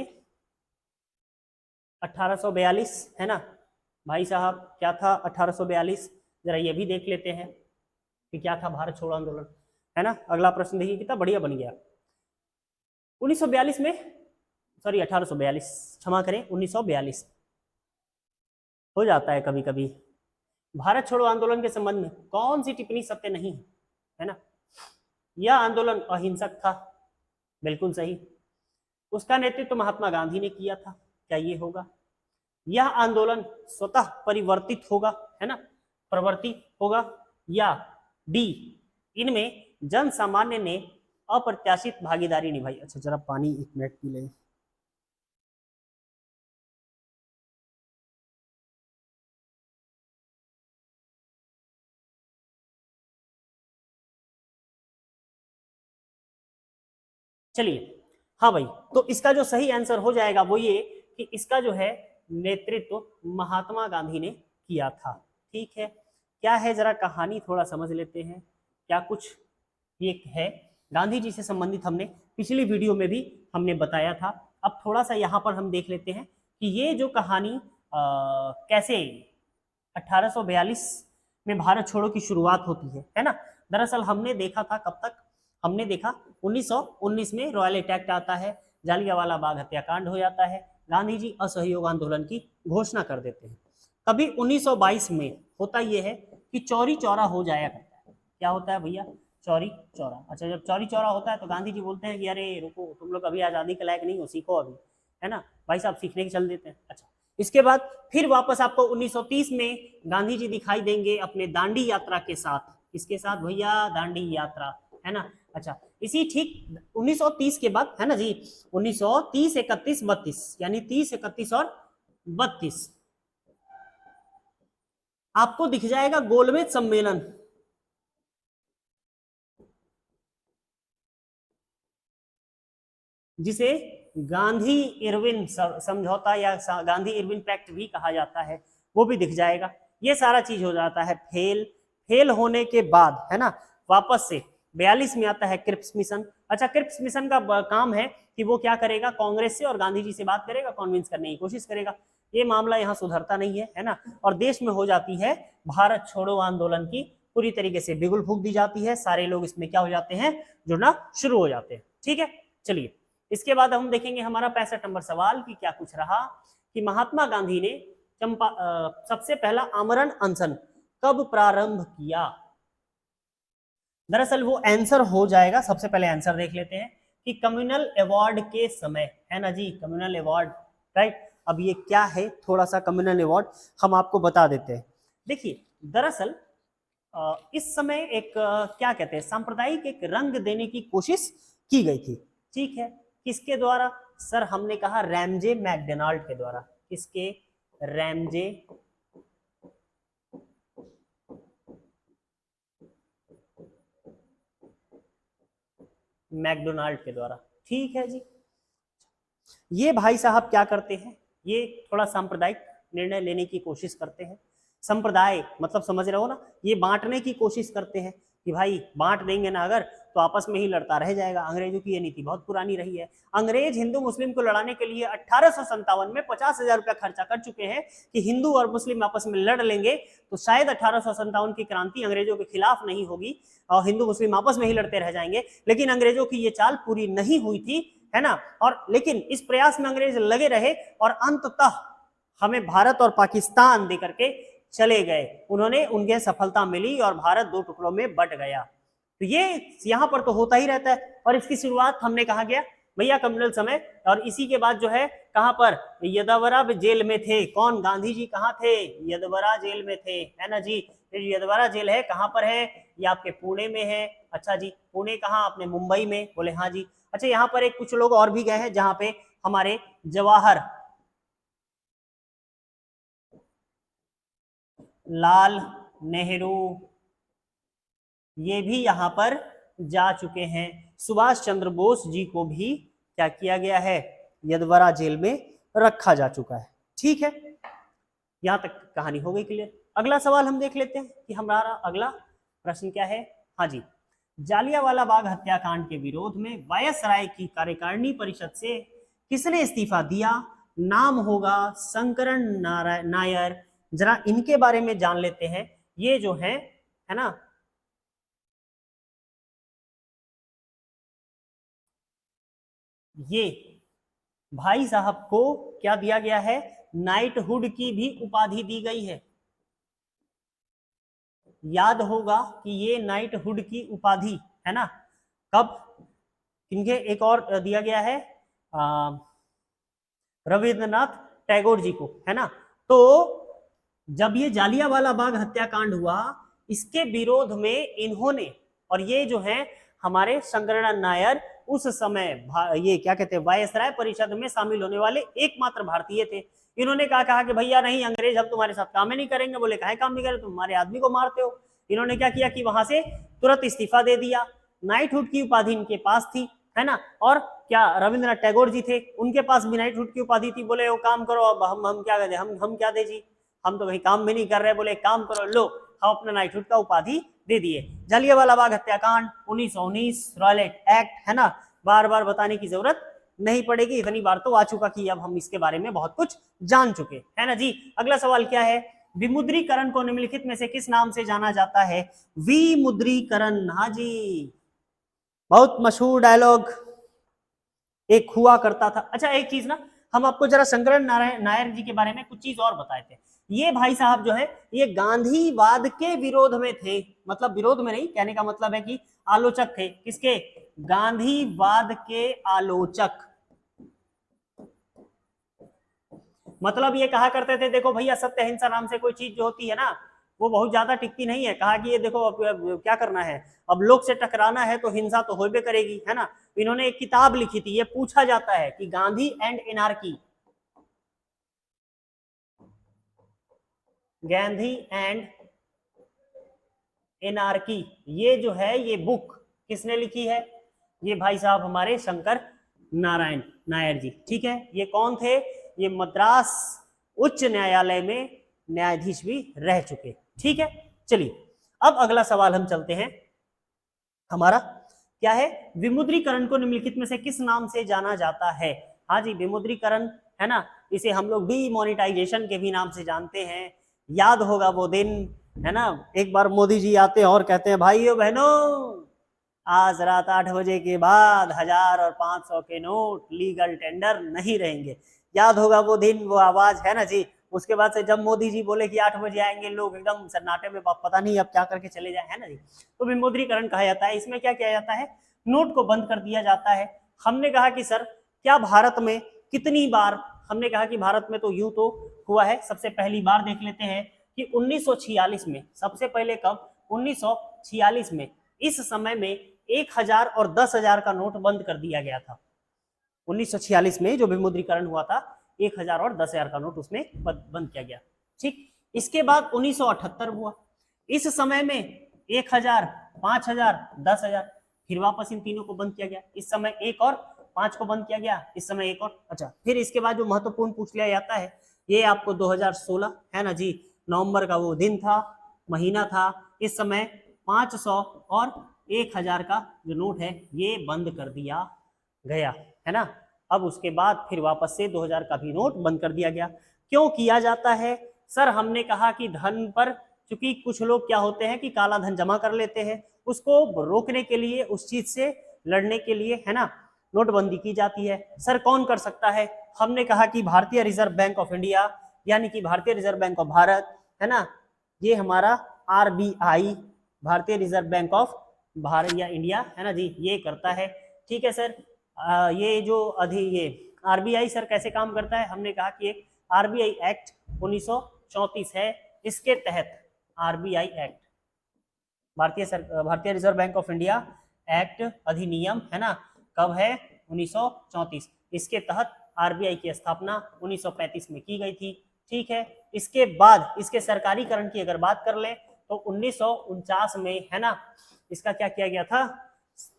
[SPEAKER 1] 1842, है ना भाई साहब, क्या था 1842? जरा ये भी देख लेते हैं कि क्या था भारत छोड़ो आंदोलन, है ना। अगला प्रश्न देखिए कितना बढ़िया बन गया। 1942 में, सॉरी 1842, क्षमा करें, 1942 हो जाता है कभी कभी। भारत छोड़ो आंदोलन के संबंध में कौन सी टिप्पणी सत्य नहीं है ना? यह आंदोलन अहिंसक था, बिल्कुल सही। उसका नेतृत्व महात्मा गांधी ने किया था, क्या ये होगा? यह आंदोलन स्वतः परिवर्तित होगा, है ना, प्रवर्ती होगा, या डी, इनमें जन सामान्य ने अप्रत्याशित भागीदारी निभाई। अच्छा जरा पानी एक मिनट पी ले। चलिए, हाँ भाई, तो इसका जो सही आंसर हो जाएगा वो ये कि इसका जो है नेतृत्व महात्मा गांधी ने किया था। ठीक है, क्या है जरा कहानी थोड़ा समझ लेते हैं। क्या कुछ ये है गांधी जी से संबंधित, हमने पिछली वीडियो में भी हमने बताया था। अब थोड़ा सा यहाँ पर हम देख लेते हैं कि ये जो कहानी कैसे 1842 में भारत छोड़ो की शुरुआत होती है ना। दरअसल हमने देखा था, कब तक हमने देखा, 1919 में रॉयल अटैक आता है, जालियांवाला बाग हत्याकांड हो जाता है, गांधी जी असहयोग आंदोलन की घोषणा कर देते हैं। कभी 1922 में होता यह है कि चौरी चौरा हो जाया करता है। क्या होता है भैया? चौरी चौरा। अच्छा, जब चौरी चौरा होता है तो गांधी जी बोलते हैं कि अरे रुको, तुम लोग अभी आज़ादी के लायक नहीं हो, सीखो अभी, है ना भाई साहब, सीखने के चल देते हैं। अच्छा, इसके बाद फिर वापस आपको 1930 में गांधी जी दिखाई देंगे अपने दांडी यात्रा के साथ। किसके साथ भैया? दांडी यात्रा, है ना। अच्छा, इसी ठीक 1930 के बाद, है ना जी, 1930, 31, 32, यानी 30, 31 और 32 आपको दिख जाएगा गोलमेज सम्मेलन, जिसे गांधी इरविन समझौता या गांधी इरविन पैक्ट भी कहा जाता है, वो भी दिख जाएगा। ये सारा चीज हो जाता है फेल। फेल होने के बाद, है ना, वापस से 42 में आता है क्रिप्स मिशन। अच्छा, क्रिप्स मिशन का काम है कि वो क्या करेगा, कांग्रेस से और गांधी जी से बात करेगा, कॉन्विंस करने की कोशिश करेगा। ये मामला यहाँ सुधरता नहीं है ना, और देश में हो जाती है भारत छोड़ो आंदोलन की पूरी तरीके से बिगुल फूंक दी जाती है। सारे लोग इसमें क्या हो जाते हैं, जुड़ना शुरू हो जाते हैं। ठीक है, चलिए इसके बाद हम देखेंगे हमारा 65 नंबर सवाल की क्या कुछ रहा कि महात्मा गांधी ने सबसे पहला आमरण अनशन कब प्रारंभ किया। दरअसल वो आंसर हो जाएगा, सबसे पहले आंसर देख लेते हैं कि कम्युनल अवार्ड के समय, है ना जी, कम्युनल अवार्ड, राइट। अब ये क्या है, थोड़ा सा कम्युनल अवार्ड हम आपको बता देते हैं। देखिए, दरअसल इस समय एक क्या कहते हैं, सांप्रदायिक एक रंग देने की कोशिश की गई थी। ठीक है, किसके द्वारा सर, हमने कहा रैमजे मैकडोनाल्ड के द्वारा। किसके, रैमजे मैकडोनाल्ड के द्वारा। ठीक है जी, ये भाई साहब क्या करते हैं, ये थोड़ा सांप्रदायिक निर्णय लेने की कोशिश करते हैं। संप्रदाय मतलब समझ रहे हो ना, ये बांटने की कोशिश करते हैं कि भाई बांट देंगे ना अगर तो आपस में ही लड़ता रह जाएगा। अंग्रेजों की ये नीति बहुत पुरानी रही है। अंग्रेज हिंदू मुस्लिम को लड़ाने के लिए 1857 में 50,000 रुपया खर्चा कर चुके हैं कि हिंदू और मुस्लिम आपस में लड़ लेंगे तो शायद 1857 की क्रांति अंग्रेजों के खिलाफ नहीं होगी और हिंदू मुस्लिम आपस में ही लड़ते रह जाएंगे। लेकिन अंग्रेजों की ये चाल पूरी नहीं हुई थी, है ना, और लेकिन इस प्रयास में अंग्रेज लगे रहे और अंततः हमें भारत और पाकिस्तान दे करके चले गए। उन्होंने, उनके सफलता मिली और भारत दो टुकड़ों में बट गया। तो ये यहां पर तो होता ही रहता है। और इसकी शुरुआत हमने कहा गया भैया कम्युनल समय, और इसी के बाद जो है कहां पर, यदवरा जेल में थे। कौन, गांधी जी कहां थे, यदवरा जेल में थे, है ना जी। यदवरा जेल है, कहां पर है, ये आपके पुणे में है। अच्छा जी, पुणे कहां, आपने मुंबई में, बोले हाँ जी। अच्छा, यहाँ पर एक कुछ लोग और भी गए हैं जहां पे हमारे जवाहर लाल नेहरू ये भी यहां पर जा चुके हैं। सुभाष चंद्र बोस जी को भी क्या किया गया है, यदवरा जेल में रखा जा चुका है। ठीक है, यहां तक कहानी हो गई क्लियर। अगला सवाल हम देख लेते हैं कि हमारा अगला प्रश्न क्या है। हाँ जी, जालियांवाला बाग हत्याकांड के विरोध में वायसराय की कार्यकारिणी परिषद से किसने इस्तीफा दिया। नाम होगा शंकरन नायर। जरा इनके बारे में जान लेते हैं। ये जो है ना, ये भाई साहब को क्या दिया गया है, नाइटहुड की भी उपाधि दी गई है। याद होगा कि ये नाइटहुड की उपाधि, है ना, कब, इनके एक और दिया गया है रविंद्रनाथ टैगोर जी को, है ना। तो जब ये जालियांवाला बाग हत्याकांड हुआ, इसके विरोध में इन्होंने, और ये जो है हमारे शंकरन नायर उस समय ये क्या कहते हैं, वायसराय परिषद में शामिल होने वाले एकमात्र भारतीय थे। इन्होंने कहा कि भैया नहीं, अंग्रेज हम तुम्हारे साथ काम ही नहीं करेंगे। बोले काहे काम नहीं करे, तुम हमारे आदमी को मारते हो। इन्होंने क्या किया कि वहां से तुरंत इस्तीफा दे दिया। नाइटहुड की उपाधि इनके पास थी, है ना, और क्या रविंद्रनाथ टैगोर जी थे, उनके पास भी नाइटहुड की उपाधि थी। बोले वो काम करो, अब हम क्या कहते, हम क्या दे जी, हम तो कहीं काम भी नहीं कर रहे। बोले काम करो, लो हम अपना नाइटहुड का उपाधि दे दिए। जालियांवाला बाग हत्याकांड 1919 रॉयलेट एक्ट, है ना, बार बार बताने की जरूरत नहीं पड़ेगी, इतनी बार तो आ चुका कि अब हम इसके बारे में बहुत कुछ जान चुके, है ना जी। अगला सवाल क्या है, विमुद्रीकरण को निम्नलिखित में से किस नाम से जाना जाता है। विमुद्रीकरण, हाँ जी, बहुत मशहूर डायलॉग एक हुआ करता था। अच्छा, एक चीज ना, हम आपको जरा शंकरन नायर जी के बारे में कुछ चीज और बताए थे। ये भाई साहब जो है ये गांधीवाद के विरोध में थे, मतलब विरोध में नहीं, कहने का मतलब है कि आलोचक थे। किसके, गांधीवाद के आलोचक। मतलब ये कहा करते थे, देखो भैया सत्य अहिंसा नाम से कोई चीज जो होती है ना, वो बहुत ज्यादा टिकती नहीं है। कहा कि ये देखो अब क्या करना है, अब लोग से टकराना है तो हिंसा तो होबे करेगी, है ना। इन्होंने एक किताब लिखी थी, ये पूछा जाता है कि Gandhi and anarchy, Gandhi and anarchy, ये जो है ये बुक किसने लिखी है, ये भाई साहब हमारे शंकर नारायण नायर जी, ठीक है। ये कौन थे, ये मद्रास उच्च न्यायालय में न्यायाधीश भी रह चुके, ठीक है। चलिए अब अगला सवाल हम चलते हैं, हमारा क्या है, विमुद्रीकरण को निम्नलिखित में से किस नाम से जाना जाता है। हाँ जी, विमुद्रीकरण, है ना, इसे हम लोग डीमोनेटाइजेशन के भी नाम से जानते हैं। याद होगा वो दिन, है ना, एक बार मोदी जी आते हैं और कहते हैं भाइयों बहनों आज रात 8 बजे के बाद 1000 और 500 के नोट लीगल टेंडर नहीं रहेंगे। याद होगा वो दिन, वो आवाज, है ना जी। उसके बाद से जब मोदी जी बोले कि 8 बजे आएंगे, लोग एकदम सन्नाटे में पता नहीं अब क्या करके चले जाए, है ना जी। तो विमुद्रीकरण कहा जाता है। इसमें क्या किया जाता है, नोट को बंद कर दिया जाता है। हमने कहा कि सर क्या भारत में कितनी बार, हमने कहा कि भारत में तो यूं तो हुआ है, सबसे पहली बार देख लेते हैं कि 1946 में, सबसे पहले कब, 1946 में, इस समय में 1000 और 10,000 का नोट बंद कर दिया गया था। 1946 में जो विमुद्रीकरण हुआ था, 1000 और 10,000 का नोट उसमें बंद किया गया, ठीक। इसके बाद 1978 हुआ, इस समय में 1000, 5000, 10,000, फिर वापस इन तीनों को बंद किया गया। इस समय 1 और 5 को बंद किया गया, इस समय 1 और, अच्छा। फिर इसके बाद जो महत्वपूर्ण पूछ लिया जाता है, ये आपको 2016, है ना जी, नवंबर का वो दिन था, महीना था। इस समय 500 और 1000 का जो नोट है ये बंद कर दिया गया, है ना। अब उसके बाद फिर वापस से 2000 का भी नोट बंद कर दिया गया। क्यों किया जाता है सर, हमने कहा कि धन पर, चूंकि कुछ लोग क्या होते हैं कि काला धन जमा कर लेते हैं, उसको रोकने के लिए, उस चीज से लड़ने के लिए, है ना, नोटबंदी की जाती है। सर कौन कर सकता है, हमने कहा कि भारतीय रिजर्व बैंक ऑफ इंडिया, यानी कि भारतीय रिजर्व बैंक ऑफ भारत, है ना, ये हमारा आरबीआई, भारतीय रिजर्व बैंक ऑफ भारत या इंडिया, है ना जी, ये करता है, ठीक है सर। ये जो ये आरबीआई सर कैसे काम करता है, हमने कहा कि एक आरबीआई एक्ट 1934 है, इसके तहत आरबीआई एक्ट, भारतीय reserve bank of India act अधिनियम, है ना, कब है, 1934। इसके तहत आरबीआई की स्थापना 1935 में की गई थी, ठीक है। इसके बाद इसके सरकारीकरण की अगर बात कर ले तो 1949 में, है ना, इसका क्या किया गया था,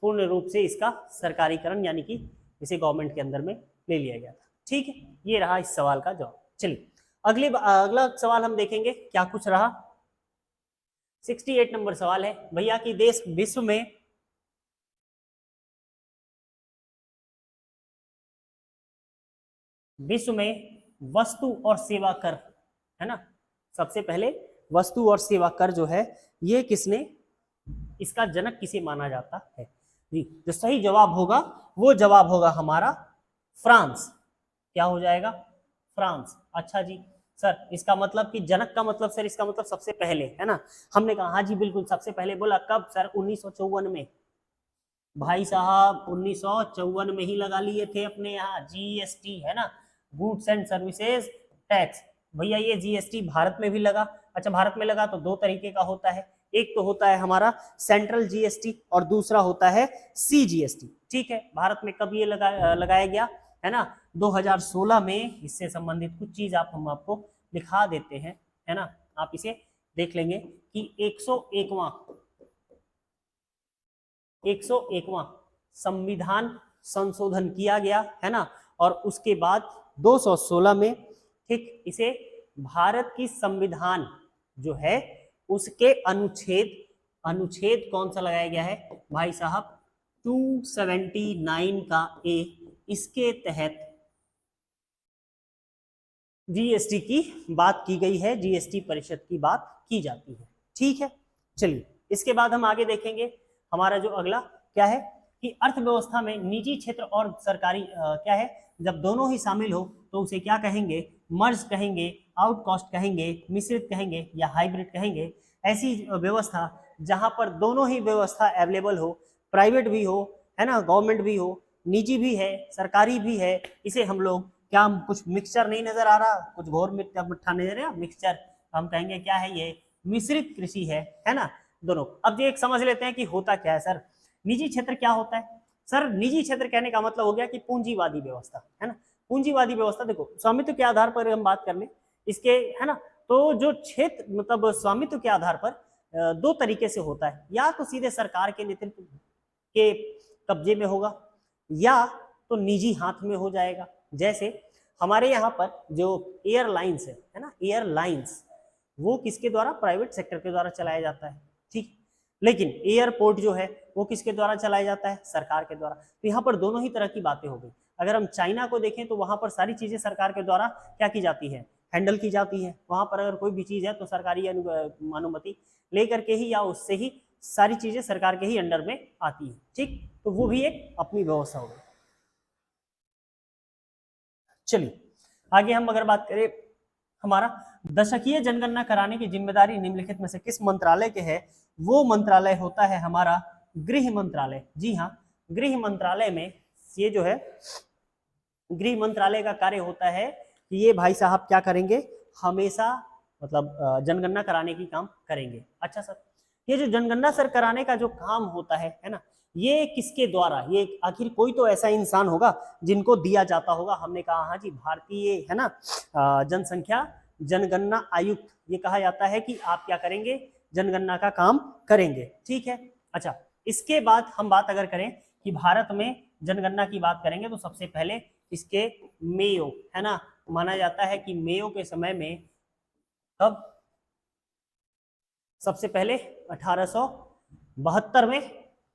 [SPEAKER 1] पूर्ण रूप से इसका सरकारीकरण, यानी कि इसे गवर्नमेंट के अंदर में ले लिया गया था, ठीक है। ये रहा इस सवाल का जवाब। चलिए अगला सवाल हम देखेंगे क्या कुछ रहा। 68 नंबर सवाल है भैया कि देश विश्व में वस्तु और सेवा कर, है ना, सबसे पहले वस्तु और सेवा कर जो है ये किसने, इसका जनक किसे माना जाता है जी। जो सही जवाब होगा वो जवाब होगा हमारा फ्रांस। क्या हो जाएगा, फ्रांस। अच्छा जी सर, इसका मतलब कि जनक का मतलब सर, इसका मतलब सबसे पहले, है ना। हमने कहा हाँ जी बिल्कुल, सबसे पहले बोला कब सर, 1954 में। भाई साहब 1954 में ही लगा लिए थे अपने यहाँ जीएसटी, है ना, गुड्स एंड सर्विसेज टैक्स। भैया ये जीएसटी भारत में भी लगा। अच्छा भारत में लगा तो दो तरीके का होता है, एक तो होता है हमारा सेंट्रल जीएसटी और दूसरा होता है सीजीएसटी, ठीक है। भारत में कब ये लगाया गया, है ना, 2016 में। इससे संबंधित कुछ चीज हम आपको दिखा देते हैं, है ना, आप इसे देख लेंगे कि 101वां संविधान संशोधन किया गया, है ना, और उसके बाद 216 में, ठीक, इसे भारत की संविधान जो है उसके अनुच्छेद कौन सा लगाया गया है भाई साहब, 279 का ए, इसके तहत जीएसटी की बात की गई है, जीएसटी परिषद की बात की जाती है, ठीक है। चलिए इसके बाद हम आगे देखेंगे, हमारा जो अगला क्या है कि अर्थव्यवस्था में निजी क्षेत्र और सरकारी क्या है, जब दोनों ही शामिल हो तो उसे क्या कहेंगे, मर्ज कहेंगे, आउटकॉस्ट कहेंगे, मिश्रित कहेंगे या हाइब्रिड कहेंगे। ऐसी व्यवस्था जहां पर दोनों ही व्यवस्था अवेलेबल हो, प्राइवेट भी हो, है ना, गवर्नमेंट भी हो, निजी भी है, सरकारी भी है, इसे हम लोग क्या, कुछ मिक्सचर नहीं नजर आ रहा, कुछ घोर मिठा नजर आ, मिक्सचर, हम कहेंगे क्या है ये, मिश्रित कृषि है ना, दोनों। अब ये एक समझ लेते हैं कि होता क्या है सर, निजी क्षेत्र क्या होता है सर। निजी क्षेत्र कहने का मतलब हो गया कि पूंजीवादी व्यवस्था, है ना। पूंजीवादी व्यवस्था, देखो स्वामित्व के आधार पर हम बात कर लें इसके, है ना, तो जो क्षेत्र मतलब स्वामित्व के आधार पर दो तरीके से होता है, या तो सीधे सरकार के नेतृत्व के कब्जे में होगा, या तो निजी हाथ में हो जाएगा। जैसे हमारे यहाँ पर जो एयरलाइंस है ना, एयरलाइंस वो किसके द्वारा, प्राइवेट सेक्टर के द्वारा चलाया जाता है, ठीक। लेकिन एयरपोर्ट जो है वो किसके द्वारा चलाया जाता है, सरकार के द्वारा। तो यहाँ पर दोनों ही तरह की बातें हो गई। अगर हम चाइना को देखें तो वहां पर सारी चीजें सरकार के द्वारा क्या की जाती है, हैंडल की जाती है। वहां पर अगर कोई भी चीज है तो सरकारी अनुमति लेकर के ही या उससे ही सारी चीजें सरकार के ही अंडर में आती है, ठीक। तो वो भी एक अपनी व्यवस्था होगी। चलिए आगे हम अगर बात करें, हमारा दशकीय जनगणना कराने की जिम्मेदारी निम्नलिखित में से किस मंत्रालय के है। वो मंत्रालय होता है हमारा गृह मंत्रालय। जी हाँ, गृह मंत्रालय में ये जो है, गृह मंत्रालय का कार्य होता है कि ये भाई साहब क्या करेंगे, हमेशा मतलब जनगणना कराने की काम करेंगे। अच्छा सर, ये जो जनगणना सर कराने का जो काम होता है ना, ये किसके द्वारा, ये आखिर कोई तो ऐसा इंसान होगा जिनको दिया जाता होगा। हमने कहा हाँ जी, भारतीय है ना जनसंख्या जनगणना आयुक्त, ये कहा जाता है कि आप क्या करेंगे, जनगणना का काम करेंगे, ठीक है। अच्छा, इसके बाद हम बात अगर करें कि भारत में जनगणना की बात करेंगे तो सबसे पहले इसके मेयो, है ना, माना जाता है कि मेयो के समय में, कब, सबसे पहले 1872 में,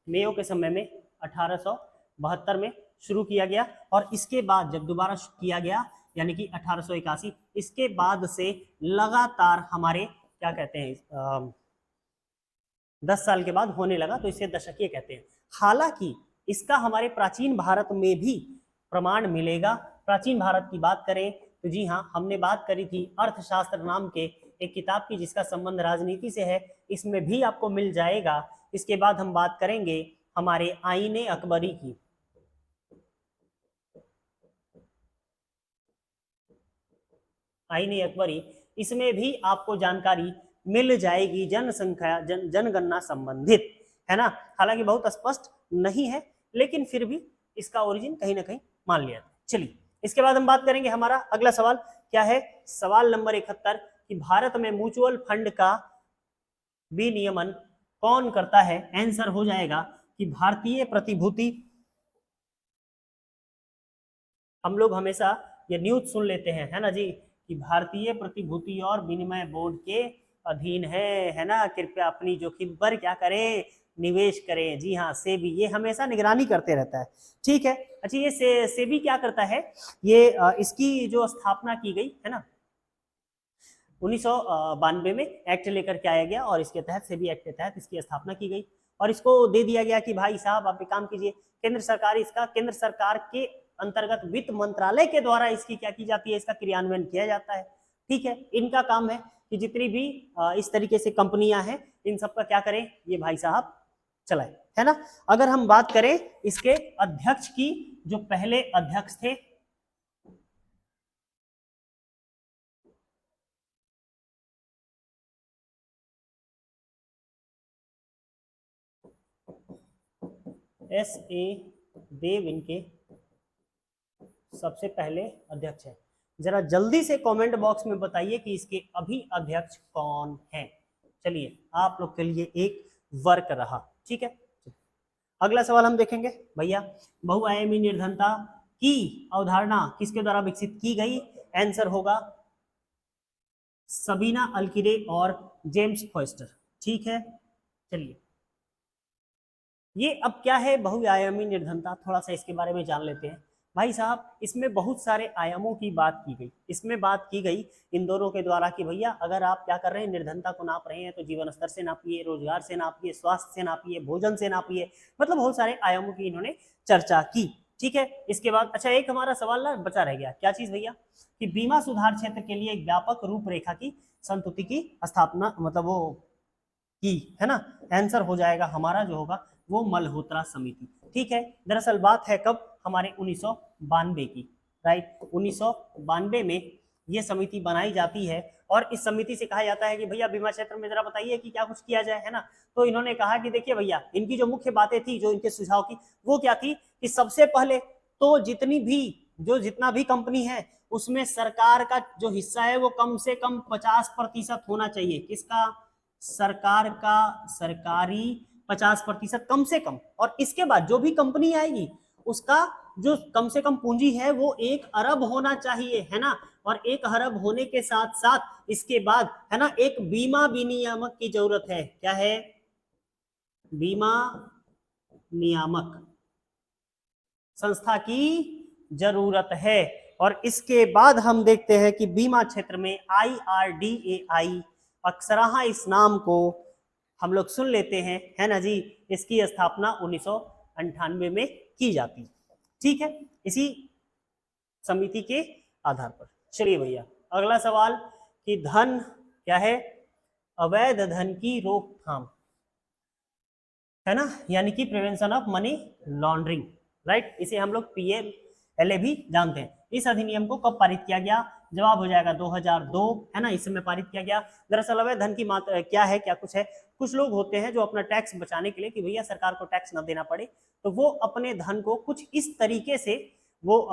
[SPEAKER 1] मेयो के समय में 1872 में शुरू किया गया। और इसके बाद जब दोबारा किया गया यानी कि 1881, इसके बाद से लगातार हमारे क्या कहते हैं 10 साल के बाद होने लगा, तो इसे दशकीय कहते हैं। हालांकि इसका हमारे प्राचीन भारत में भी प्रमाण मिलेगा। प्राचीन भारत की बात करें तो जी हाँ, हमने बात करी थी अर्थशास्त्र नाम के एक किताब की जिसका संबंध राजनीति से है, इसमें भी आपको मिल जाएगा। इसके बाद हम बात करेंगे हमारे आईने अकबरी की। आईने अकबरी, इसमें भी आपको जानकारी मिल जाएगी जनसंख्या जनगणना संबंधित, है ना। हालांकि बहुत स्पष्ट नहीं है, लेकिन फिर भी इसका ओरिजिन कहीं ना कहीं मान लिया। चलिए इसके बाद हम बात करेंगे, हमारा अगला सवाल क्या है, सवाल नंबर 71 कि भारत में म्यूचुअल फंड का विनियमन कौन करता है। आंसर हो जाएगा कि भारतीय प्रतिभूति, हम लोग हमेशा ये न्यूज सुन लेते हैं, है ना जी, कि भारतीय प्रतिभूति और विनिमय बोर्ड के अधीन है ना, कृपया अपनी जोखिम पर क्या करें, निवेश करें। जी हाँ, सेबी ये हमेशा निगरानी करते रहता है, ठीक है। अच्छा, ये सेबी क्या करता है, ये इसकी जो स्थापना की गई है ना 1992 में एक्ट लेकर के आया गया, और इसके तहत सेबी एक्ट के तहत इसकी स्थापना की गई, और इसको दे दिया गया कि भाई साहब आप एक काम कीजिए, केंद्र सरकार, इसका केंद्र सरकार के अंतर्गत वित्त मंत्रालय के द्वारा इसकी क्या की जाती है, इसका क्रियान्वयन किया जाता है, ठीक है। इनका काम है कि जितनी भी इस तरीके से कंपनियां हैं इन सबका क्या करें, ये भाई साहब चलाए, है ना। अगर हम बात करें इसके अध्यक्ष की, जो पहले अध्यक्ष थे, S.A. देव इनके सबसे पहले अध्यक्ष है। जरा जल्दी से कमेंट बॉक्स में बताइए कि इसके अभी अध्यक्ष कौन है। चलिए आप लोग के लिए एक वर्क रहा, ठीक है। अगला सवाल हम देखेंगे भैया, बहुआयामी निर्धनता की अवधारणा किसके द्वारा विकसित की गई। आंसर होगा सबीना अल्किरे और जेम्स फॉस्टर, ठीक है। चलिए ये अब क्या है बहुआयामी निर्धनता, थोड़ा सा इसके बारे में जान लेते हैं। भाई साहब इसमें बहुत सारे आयामों की बात की गई, इसमें बात की गई इन दोनों के द्वारा कि भैया अगर आप क्या कर रहे हैं, निर्धनता को नाप रहे हैं तो जीवन स्तर से नापिए, रोजगार से नापिए, स्वास्थ्य से नापिए, भोजन से नापिए, मतलब बहुत सारे आयामों की इन्होंने चर्चा की, ठीक है। इसके बाद अच्छा एक हमारा सवाल ना बचा रह गया, क्या चीज भैया, कि बीमा सुधार क्षेत्र के लिए एक व्यापक रूपरेखा की संस्तुति की स्थापना, मतलब वो की, है ना। आंसर हो जाएगा हमारा जो होगा वो मल्होत्रा समिति, ठीक है। दरअसल बात है कब, हमारे 1992 की, राइट। 1992 में ये समिति बनाई जाती है और इस समिति से कहा जाता है कि भैया बीमा क्षेत्र में जरा बताइए कि क्या कुछ किया जाए, है ना। तो इन्होंने कहा कि देखिए भैया, इनकी जो मुख्य बातें थी, जो इनके सुझाव की, वो क्या थी कि सबसे पहले तो जितना भी कंपनी है उसमें सरकार का जो हिस्सा है वो कम से कम 50% होना चाहिए। किसका? सरकार का, सरकारी 50% कम से कम। और इसके बाद जो भी कंपनी आएगी उसका जो कम से कम पूंजी है वो 1 अरब होना चाहिए, है ना। और 1 अरब होने के साथ साथ इसके बाद, है ना, एक बीमा विनियामक की जरूरत है। क्या है? बीमा नियामक संस्था की जरूरत है। और इसके बाद हम देखते हैं कि बीमा क्षेत्र में IRDAI, अक्सरहा इस नाम को हम लोग सुन लेते हैं, है ना जी। इसकी स्थापना 1998 में की जाती, ठीक है, इसी समिति के आधार पर। चलिए भैया, अगला सवाल कि धन क्या है? अवैध धन की रोकथाम, है ना, यानी कि prevention of money laundering, right. इसे हम लोग PMLA भी जानते हैं। इस अधिनियम को कब पारित किया गया? जवाब हो जाएगा 2002, है ना, इस समय पारित किया गया। दरअसल अवैध धन की मात्रा क्या है, क्या कुछ है? कुछ लोग होते हैं जो अपना टैक्स बचाने के लिए, कि भैया सरकार को टैक्स न देना पड़े, तो वो अपने धन को कुछ इस तरीके से वो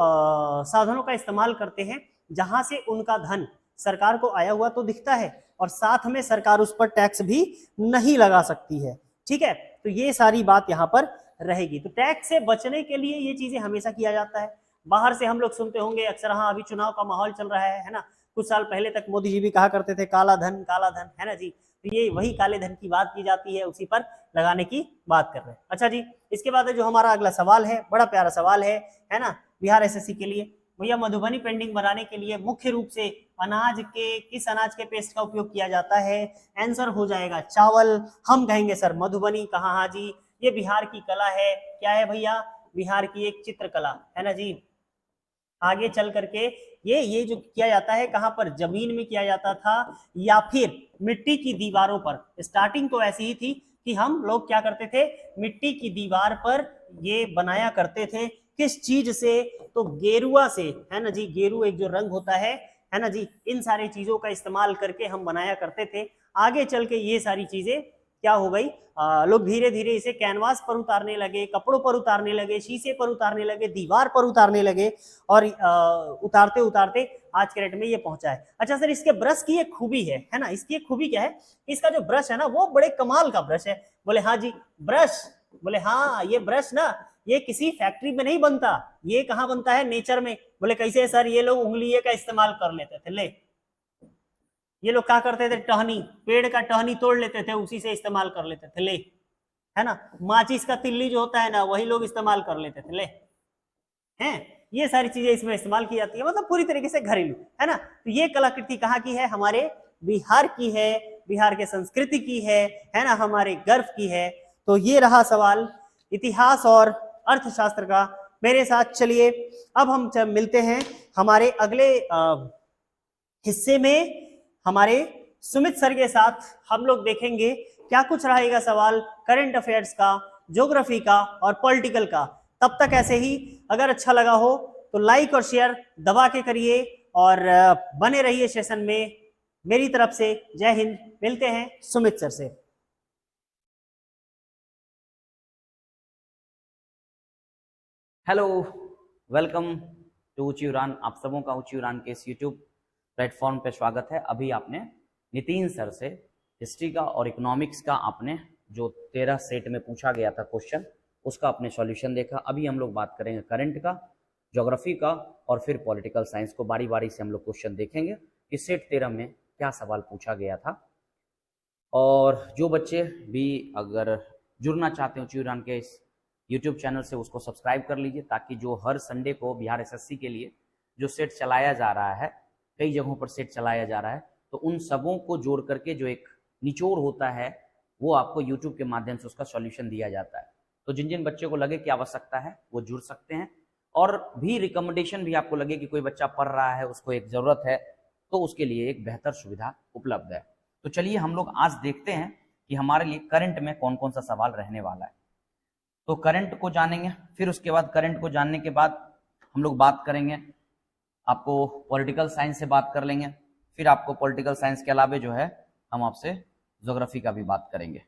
[SPEAKER 1] साधनों का इस्तेमाल करते हैं जहां से उनका धन सरकार को आया हुआ तो दिखता है और साथ में सरकार उस पर टैक्स भी नहीं लगा सकती है, ठीक है। तो ये सारी बात यहाँ पर रहेगी। तो टैक्स से बचने के लिए ये चीजें हमेशा किया जाता है। बाहर से हम लोग सुनते होंगे अक्सर, हाँ अभी चुनाव का माहौल चल रहा है ना। कुछ साल पहले तक मोदी जी भी कहा करते थे काला धन, है ना जी। तो ये वही काले धन की बात की जाती है, उसी पर लगाने की बात कर रहे हैं। अच्छा जी, इसके बाद जो हमारा अगला सवाल है, बड़ा प्यारा सवाल है ना, बिहार SSC के लिए। भैया मधुबनी पेंटिंग बनाने के लिए मुख्य रूप से किस अनाज के पेस्ट का उपयोग किया जाता है? आंसर हो जाएगा चावल। हम कहेंगे सर मधुबनी कहाँ? हाँ जी, ये बिहार की कला है। क्या है भैया? बिहार की एक चित्रकला, है ना जी। आगे चल करके ये जो किया जाता है, कहाँ पर? जमीन में किया जाता था या फिर मिट्टी की दीवारों पर। स्टार्टिंग तो ऐसी ही थी कि हम लोग क्या करते थे, मिट्टी की दीवार पर ये बनाया करते थे। किस चीज से? तो गेरुआ से, है ना जी। गेरू एक जो रंग होता है ना जी। इन सारी चीजों का इस्तेमाल करके हम बनाया करते थे। आगे चल के ये सारी चीजें क्या हो गई, लोग धीरे धीरे इसे कैनवास पर उतारने लगे, कपड़ों पर उतारने लगे, शीशे पर उतारने लगे, दीवार पर उतारने लगे, और उतारते उतारते आज के डेट में ये पहुंचा है। अच्छा सर, इसके ब्रश की एक खूबी है ना। इसकी एक खूबी क्या है? इसका जो ब्रश है ना वो बड़े कमाल का ब्रश है। बोले हाँ जी ब्रश, बोले हाँ ये ब्रश ना ये किसी फैक्ट्री में नहीं बनता, ये कहाँ बनता है? नेचर में। बोले कैसे सर? ये लोग उंगली का इस्तेमाल कर लेते थे। ले, ये लोग क्या करते थे? टहनी, पेड़ का टहनी तोड़ लेते थे, उसी से इस्तेमाल कर लेते थे। ले, है ना। माचिस का तिल्ली जो होता है ना, वही लोग इस्तेमाल कर लेते थे। ले, हैं, ये सारी चीजें इसमें इस्तेमाल की जाती है, मतलब पूरी तरीके से घरेलू, है ना। तो ये कलाकृति कहाँ की है? हमारे बिहार की है, बिहार के संस्कृति की है ना, हमारे गर्व की है। तो ये रहा सवाल इतिहास और अर्थशास्त्र का। मेरे साथ चलिए, अब हम मिलते हैं हमारे अगले हिस्से में। हमारे सुमित सर के साथ हम लोग देखेंगे क्या कुछ रहेगा सवाल करंट अफेयर्स का, ज्योग्राफी का और पॉलिटिकल का। तब तक ऐसे ही, अगर अच्छा लगा हो तो लाइक और शेयर दबा के करिए और बने रहिए सेशन में। मेरी तरफ से जय हिंद। मिलते हैं सुमित सर से।
[SPEAKER 2] हेलो, वेलकम टू ऊंची उड़ान। आप सबों का ऊंची उड़ान के इस यूट्यूब प्लेटफॉर्म पे स्वागत है। अभी आपने नितिन सर से हिस्ट्री का और इकोनॉमिक्स का आपने जो 13 सेट में पूछा गया था क्वेश्चन, उसका आपने सॉल्यूशन देखा। अभी हम लोग बात करेंगे करंट का, ज्योग्राफी का और फिर पॉलिटिकल साइंस को। बारी बारी से हम लोग क्वेश्चन देखेंगे कि सेट 13 में क्या सवाल पूछा गया था। और जो बच्चे भी अगर जुड़ना चाहते हैं ऊंची उड़ान के इस यूट्यूब चैनल से, उसको सब्सक्राइब कर लीजिए, ताकि जो हर संडे को बिहार SSC के लिए जो सेट चलाया जा रहा है, कई जगहों पर सेट चलाया जा रहा है, तो उन सबों को जोड़ करके जो एक निचोड़ होता है वो आपको यूट्यूब के माध्यम से उसका सॉल्यूशन दिया जाता है। तो जिन जिन बच्चों को लगे कि आवश्यकता है वो जुड़ सकते हैं। और भी रिकमेंडेशन भी आपको लगे कि कोई बच्चा पढ़ रहा है, उसको एक जरूरत है, तो उसके लिए एक बेहतर सुविधा उपलब्ध है। तो चलिए हम लोग आज देखते हैं कि हमारे लिए करंट में कौन कौन सा सवाल रहने वाला है। तो करंट को जानेंगे, फिर उसके बाद करंट को जानने के बाद हम लोग बात करेंगे, आपको पॉलिटिकल साइंस से बात कर लेंगे, फिर आपको पॉलिटिकल साइंस के अलावा जो है हम आपसे ज्योग्राफी का भी बात करेंगे।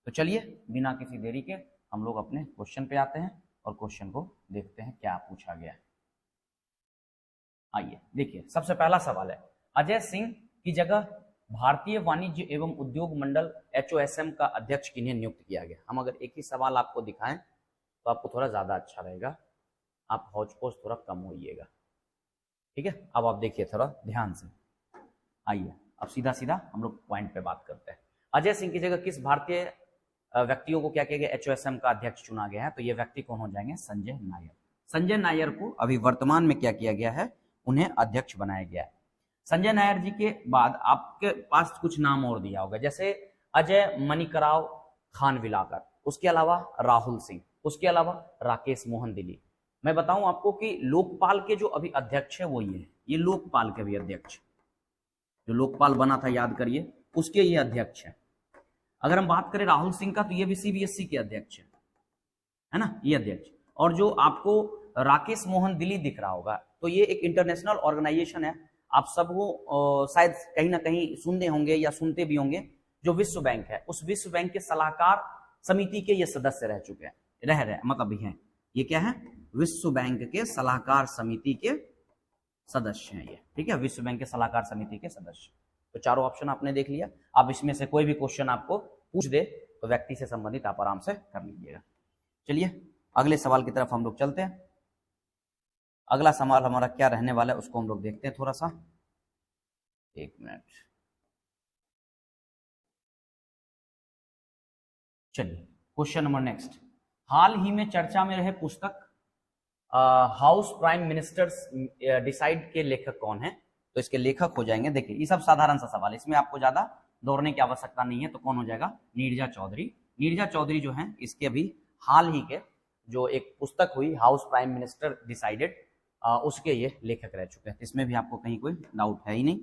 [SPEAKER 2] तो चलिए बिना किसी देरी के हम लोग अपने क्वेश्चन पे आते हैं और क्वेश्चन को देखते हैं क्या पूछा गया है। आइए देखिए, सबसे पहला सवाल है, अजय सिंह की जगह भारतीय वाणिज्य एवं उद्योग मंडल HOSM का अध्यक्ष किन्हें नियुक्त किया गया। हम अगर एक ही सवाल आपको दिखाएं तो आपको थोड़ा ज्यादा अच्छा रहेगा, आप हौच पौच थोड़ा कम होइएगा, ठीक है। अब आप देखिए थोड़ा ध्यान से। आइए अब सीधा सीधा हम लोग पॉइंट पे बात करते हैं। अजय सिंह की जगह किस भारतीय व्यक्तियों को क्या किया गया, HOSM का अध्यक्ष चुना गया है। तो ये व्यक्ति कौन हो जाएंगे, संजय नायर। संजय नायर को अभी वर्तमान में क्या किया गया है, उन्हें अध्यक्ष बनाया गया है। संजय नायर जी के बाद आपके पास कुछ नाम और दिया होगा, जैसे अजय मणिकराव खानविलाकर, उसके अलावा राहुल सिंह, उसके अलावा राकेश मोहन दिली। मैं बताऊं आपको कि लोकपाल के जो अभी अध्यक्ष है वो ये लोकपाल के भी अध्यक्ष, जो लोकपाल बना था याद करिए, उसके ये अध्यक्ष है। अगर हम बात करें राहुल सिंह का तो ये भी CBSE के अध्यक्ष है ना, ये अध्यक्ष। और जो आपको राकेश मोहन दिली दिख रहा होगा तो ये एक इंटरनेशनल ऑर्गेनाइजेशन है, आप सब वो शायद कहीं ना कहीं सुनते होंगे या सुनते भी होंगे, जो विश्व बैंक है, उस विश्व बैंक के सलाहकार समिति के ये सदस्य रह चुके हैं, रहे मतलब भी हैं। ये क्या है, विश्व बैंक के सलाहकार समिति के सदस्य हैं ये, ठीक है, विश्व बैंक के सलाहकार समिति के सदस्य। तो चारों ऑप्शन आपने देख लिया। अब इसमें से कोई भी क्वेश्चन आपको पूछ दे तो व्यक्ति से संबंधित आप आराम से कर लीजिएगा। चलिए अगले सवाल की तरफ हम लोग चलते हैं। अगला सवाल हमारा क्या रहने वाला है उसको हम लोग देखते हैं थोड़ा सा, एक मिनट। चलिए क्वेश्चन नंबर नेक्स्ट, हाल ही में चर्चा में रहे पुस्तक हाउस प्राइम मिनिस्टर्स डिसाइड के लेखक कौन है। तो इसके लेखक हो जाएंगे, देखिए ये सब साधारण सा सवाल है, इसमें आपको ज्यादा दौड़ने की आवश्यकता नहीं है। तो कौन हो जाएगा, नीरजा चौधरी। नीरजा चौधरी जो है इसके अभी हाल ही के जो एक पुस्तक हुई हाउस प्राइम मिनिस्टर डिसाइडेड, उसके ये लेखक रह चुके हैं। इसमें भी आपको कहीं कोई डाउट है ही नहीं।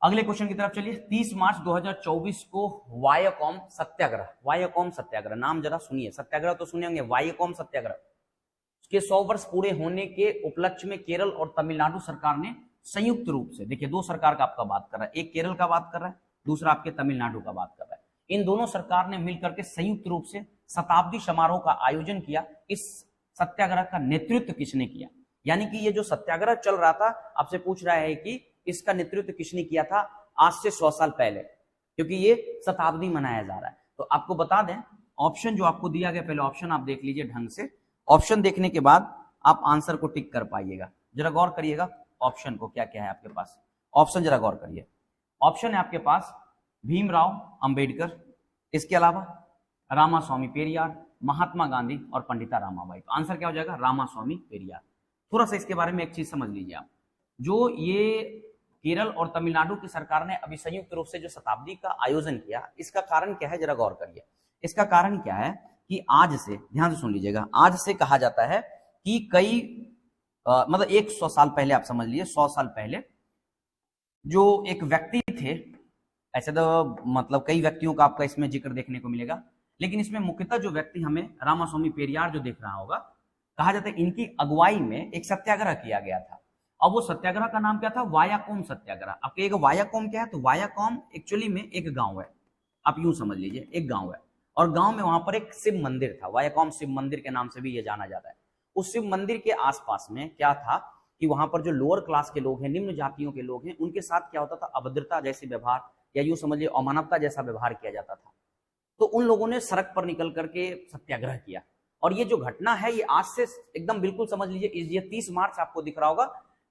[SPEAKER 2] अगले क्वेश्चन की तरफ चलिए। 30 मार्च 2024 को वायाकॉम सत्याग्रह, वायाकॉम सत्याग्रह नाम जरा सुनिए, सत्याग्रह तो सुने होंगे, वायाकॉम सत्याग्रह के 100 वर्ष पूरे होने के उपलक्ष्य में केरल और तमिलनाडु सरकार ने संयुक्त रूप से, देखिए दो सरकार का आपका बात कर रहा है, एक केरल का बात कर रहा है, दूसरा आपके तमिलनाडु का बात कर रहा है। इन दोनों सरकार ने मिलकर के संयुक्त रूप से शताब्दी समारोह का आयोजन किया। इस सत्याग्रह का नेतृत्व किसने किया, यानी कि ये जो सत्याग्रह चल रहा था, आपसे पूछ रहा है कि इसका नेतृत्व किसने किया था आज से 100 साल पहले, क्योंकि ये शताब्दी मनाया जा रहा है। तो आपको बता दें, ऑप्शन जो आपको दिया गया, पहले ऑप्शन आप देख लीजिए ढंग से। ऑप्शन देखने के बाद आप आंसर को टिक कर पाइएगा। जरा गौर करिएगा ऑप्शन को, क्या क्या है आपके पास। ऑप्शन जरा गौर करिए, ऑप्शन है आपके पास भीमराव अंबेडकर, इसके अलावा रामास्वामी पेरियार, महात्मा गांधी और पंडिता रमाबाई। तो आंसर क्या हो जाएगा, रामास्वामी पेरियार। थोड़ा सा इसके बारे में एक चीज समझ लीजिए आप, जो ये केरल और तमिलनाडु की सरकार ने अभी संयुक्त रूप से जो शताब्दी का आयोजन किया, इसका कारण क्या है जरा गौर करिए। इसका कारण क्या है कि आज से, ध्यान से सुन लीजिएगा, आज से कहा जाता है कि कई मतलब 100 साल पहले, आप समझ लीजिए 100 साल पहले जो एक व्यक्ति थे, ऐसे तो मतलब कई व्यक्तियों का आपका इसमें जिक्र देखने को मिलेगा, लेकिन इसमें मुख्यतः जो व्यक्ति हमें रामास्वामी पेरियार जो देख रहा होगा, कहा जाता है इनकी अगुवाई में एक सत्याग्रह किया गया था। अब वो सत्याग्रह का नाम क्या था, वायाकॉम सत्याग्रह। अब कहिएगा वायाकॉम क्या है, तो वायाकॉम एक्चुअली में एक गांव है, आप यूं समझ लीजिए एक गांव है, और गांव में वहां पर एक शिव मंदिर था, वायाकॉम शिव मंदिर के नाम से भी ये जाना जाता है। उस शिव मंदिर के आसपास में क्या था कि वहां पर जो लोअर क्लास के लोग हैं, निम्न जातियों के लोग हैं, उनके साथ क्या होता था, अभद्रता जैसी व्यवहार या यूं समझिए अमानवता जैसा व्यवहार किया जाता था। तो उन लोगों ने सड़क पर निकल करके सत्याग्रह किया, और ये जो घटना है ये आज से एकदम बिल्कुल समझ लीजिए, ये 30 मार्च आपको दिख रहा होगा,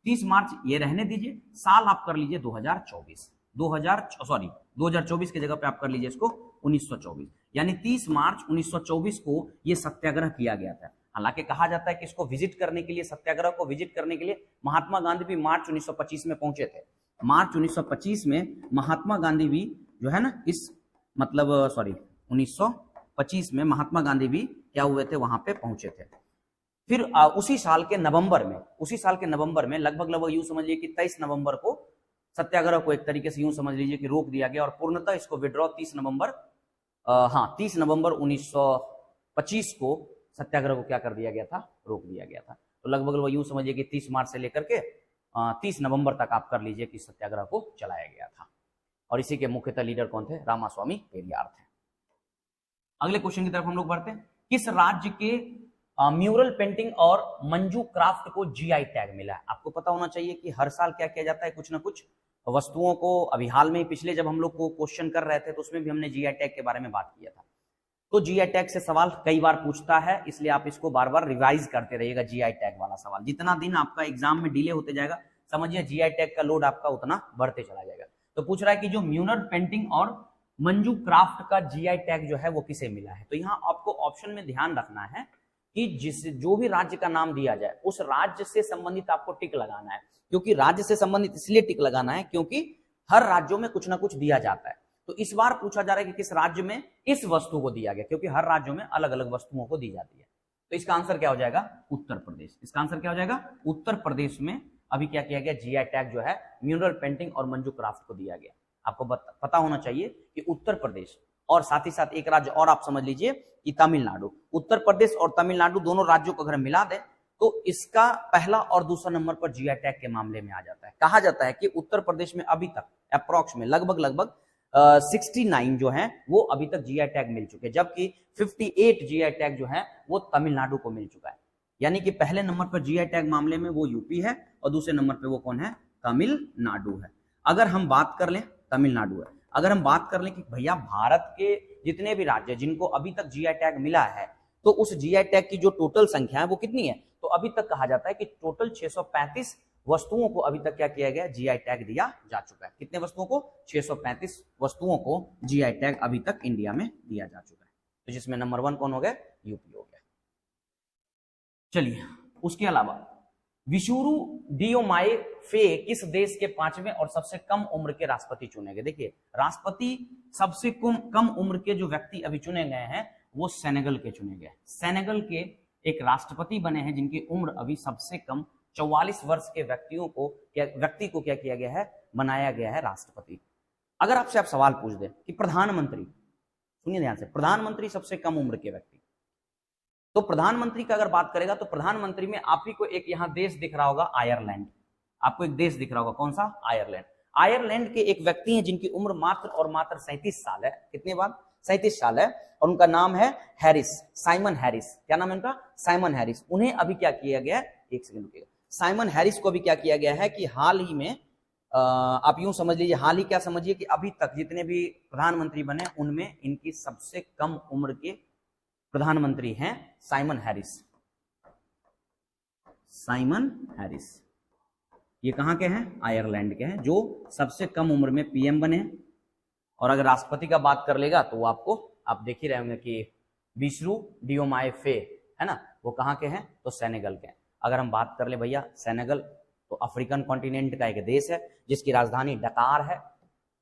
[SPEAKER 2] 30 मार्च ये रहने दीजिए, साल आप कर लीजिए 2024, 2024 की जगह पे आप कर लीजिए इसको 1924, यानी 30 मार्च 1924 को ये सत्याग्रह किया गया था। हालांकि कहा जाता है कि इसको विजिट करने के लिए, सत्याग्रह को विजिट करने के लिए महात्मा गांधी भी मार्च 1925 में पहुंचे थे। मार्च 1925 में महात्मा गांधी भी जो है ना, इस मतलब 1925 में महात्मा गांधी भी क्या हुए थे, वहां पे पहुंचे थे। फिर उसी साल के नवंबर में लगभग यूं समझ लीजिए कि 23 नवंबर को सत्याग्रह को एक तरीके से यूं समझ लीजिए कि रोक दिया गया, और पूर्णतः इसको विड्रॉ 30 नवंबर 1925 को सत्याग्रह को क्या कर दिया गया था, रोक दिया गया था। तो लगभग यूं समझिए कि 30 मार्च से लेकर के 30 नवंबर तक आप कर लीजिए कि सत्याग्रह को चलाया गया था। और इसी के मुख्यतः लीडर कौन थे? रामास्वामी पेरियार थे। अगले क्वेश्चन की तरफ हम लोग बढ़ते हैं। किस राज्य के म्यूरल पेंटिंग और मंजू क्राफ्ट को जीआई टैग मिला है? आपको पता होना चाहिए कि हर साल क्या किया जाता है, कुछ ना कुछ वस्तुओं को, अभी हाल में पिछले जब हम लोग को क्वेश्चन कर रहे थे तो उसमें भी हमने जीआई टैग के बारे में बात किया था। तो जीआई टैग से सवाल कई बार पूछता है, इसलिए आप इसको बार बार रिवाइज करते रहिएगा। जीआई टैग वाला सवाल जितना दिन आपका एग्जाम में डिले होते जाएगा, समझिए जीआई टैग का लोड आपका उतना बढ़ते चला जाएगा। तो पूछ रहा है कि जो म्यूरल पेंटिंग और मंजू क्राफ्ट का जीआई टैग जो है वो किसे मिला है? तो यहाँ आपको ऑप्शन में ध्यान रखना है कि जो भी राज्य का नाम दिया जाए उस राज्य से संबंधित आपको टिक लगाना है, क्योंकि राज्य से संबंधित इसलिए टिक लगाना है क्योंकि हर राज्यों में कुछ ना कुछ दिया जाता है। तो इस बार पूछा जा रहा है कि किस राज्य में इस वस्तु को दिया गया, क्योंकि हर राज्यों में अलग अलग वस्तुओं को दी जाती है। तो इसका आंसर क्या हो जाएगा? उत्तर प्रदेश। इसका आंसर क्या हो जाएगा? उत्तर प्रदेश में अभी क्या किया गया? जीआई टैग जो है म्यूरल पेंटिंग और मंजू क्राफ्ट को दिया गया। आपको पता होना चाहिए कि उत्तर प्रदेश और साथ ही साथ एक राज्य और आप समझ लीजिए कि तमिलनाडु। उत्तर प्रदेश और तमिलनाडु दोनों राज्यों को अगर मिला दे तो इसका पहला और दूसरा नंबर पर जीआई टैग के मामले में आ जाता है। कहा जाता है कि उत्तर प्रदेश में अभी तक अप्रोक्स में लगभग 69 जो है वो अभी तक जीआई टैग मिल चुके हैं, जबकि 58 जीआई टैग जो है वो तमिलनाडु को मिल चुका है। यानी कि पहले नंबर पर जीआई टैग मामले में वो यूपी है और दूसरे नंबर पर वो कौन है? तमिलनाडु है। अगर हम बात कर लें, तमिलनाडु है। अगर हम बात कर लें कि भैया भारत के जितने भी राज्य जिनको अभी तक जीआई टैग मिला है तो उस जीआई टैग की जो टोटल संख्या है वो कितनी है? तो अभी तक कहा जाता है कि टोटल 635 वस्तुओं को अभी तक क्या किया गया? जीआई टैग दिया जा चुका है। कितने वस्तुओं को? 635 वस्तुओं को जीआई टैग अभी तक इंडिया में दिया जा चुका है। तो जिसमें नंबर 1 कौन हो गया? यूपी हो गया। चलिए, उसके अलावा विशुरु डियोमाए फे किस देश के 5वें और सबसे कम उम्र के राष्ट्रपति चुने गए? देखिए, राष्ट्रपति सबसे कम उम्र के जो व्यक्ति अभी चुने गए हैं वो सेनेगल के चुने गए। सेनेगल के एक राष्ट्रपति बने हैं जिनकी उम्र अभी सबसे कम 44 वर्ष के व्यक्ति को क्या किया गया है? बनाया गया है राष्ट्रपति। अगर आपसे आप सवाल पूछ दे कि प्रधानमंत्री, सुनिए ध्यान से, प्रधानमंत्री सबसे कम उम्र के व्यक्ति, तो प्रधानमंत्री का अगर बात करेगा तो प्रधानमंत्री में आप ही को एक यहां देश दिख रहा होगा, आयरलैंड। आपको एक देश दिख रहा होगा, कौन सा? आयरलैंड। आयरलैंड के एक व्यक्ति हैं जिनकी उम्र मात्र और मात्र 37 साल है। कितने बार? 37 साल है। और उनका नाम है हैरिस, साइमन हैरिस। क्या नाम है उनका? Simon Harris. उन्हें अभी क्या किया गया है? एक सेकंड रुकिएगा। साइमन हैरिस को अभी क्या किया गया है कि हाल ही में, आप यूं समझ लीजिए, हाल ही क्या समझिए कि अभी तक जितने भी प्रधानमंत्री बने उनमें इनकी सबसे कम उम्र के प्रधानमंत्री हैं साइमन हैरिस। साइमन हैरिस ये कहां के हैं? आयरलैंड के हैं, जो सबसे कम उम्र में पीएम बने हैं। और अगर राष्ट्रपति का बात कर लेगा तो वो आप देख ही रहे होंगे कि विशुरु डियोमाए फे है ना, वो कहां के हैं? तो सेनेगल के हैं। अगर हम बात कर ले भैया, सेनेगल तो अफ्रीकन कॉन्टिनेंट का एक देश है जिसकी राजधानी डकार है।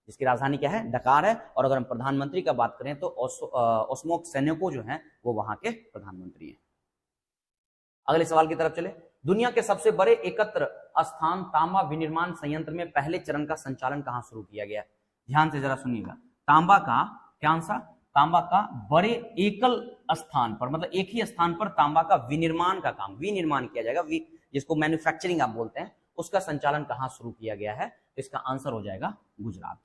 [SPEAKER 2] जिसकी राजधानी क्या है? डकार है। और अगर हम प्रधानमंत्री का बात करें तो ओस्मोक सेनेको जो है वो वहां के प्रधानमंत्री हैं। अगले सवाल की तरफ चले। दुनिया के सबसे बड़े एकत्र स्थान तांबा विनिर्माण संयंत्र में पहले चरण का संचालन कहां शुरू किया गया? ध्यान से जरा सुनिएगा। तांबा का क्या आंसर? तांबा का बड़े एकल स्थान पर, मतलब एक ही स्थान पर तांबा का विनिर्माण का काम, विनिर्माण किया जाएगा, जिसको मैन्युफैक्चरिंग आप बोलते हैं, उसका संचालन कहां शुरू किया गया है? तो इसका आंसर हो जाएगा गुजरात।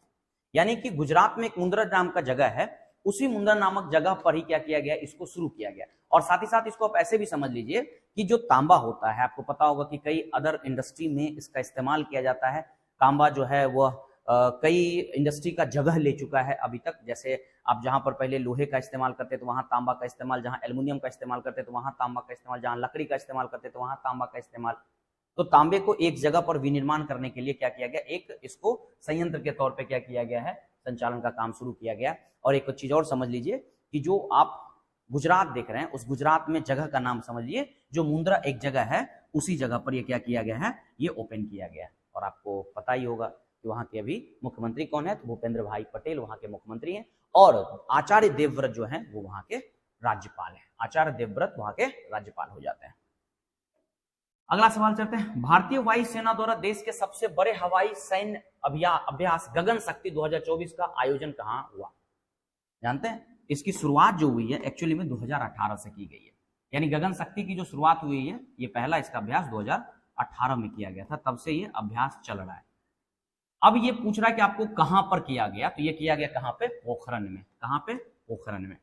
[SPEAKER 2] यानी कि गुजरात में एक मुंद्रा नाम का जगह है, उसी मुंद्रा नामक जगह पर ही क्या किया गया? इसको शुरू किया गया। और साथ ही साथ इसको आप ऐसे भी समझ लीजिए कि जो तांबा होता है, आपको पता होगा कि कई अदर इंडस्ट्री में इसका इस्तेमाल किया जाता है। तांबा जो है वह कई इंडस्ट्री का जगह ले चुका है अभी तक। जैसे आप जहां पर पहले लोहे का इस्तेमाल करते तो वहां तांबा का इस्तेमाल, जहां एल्युमिनियम का इस्तेमाल करते तो वहां तांबा का इस्तेमाल, जहां लकड़ी का इस्तेमाल करते तो वहां तांबा का इस्तेमाल। तो तांबे को एक जगह पर विनिर्माण करने के लिए क्या किया गया? एक इसको संयंत्र के तौर पे क्या किया गया है? संचालन का काम शुरू किया गया। और एक चीज और समझ लीजिए कि जो आप गुजरात देख रहे हैं उस गुजरात में जगह का नाम समझिए, जो मुंद्रा एक जगह है उसी जगह पर ये क्या किया गया है? ये ओपन किया गया। और आपको पता ही होगा कि वहां के अभी मुख्यमंत्री कौन है? तो भूपेंद्र भाई पटेल वहां के मुख्यमंत्री हैं। और आचार्य देवव्रत जो हैं वो वहां के राज्यपाल हैं। आचार्य देवव्रत वहां के राज्यपाल हो जाते हैं। अगला सवाल चलते हैं। भारतीय वायुसेना द्वारा देश के सबसे बड़े हवाई सैन्य अभ्यास गगन शक्ति 2024 का आयोजन कहां हुआ? जानते हैं? इसकी शुरुआत जो हुई है एक्चुअली में 2018 से की गई है। यानी गगन शक्ति की जो शुरुआत हुई है, ये पहला इसका अभ्यास 2018 में किया गया था, तब से ये अभ्यास चल रहा है। अब ये पूछ रहा है कि आपको कहां पर किया गया, तो ये किया गया कहां पे, पोखरण में। कहां पे, पोखरण में।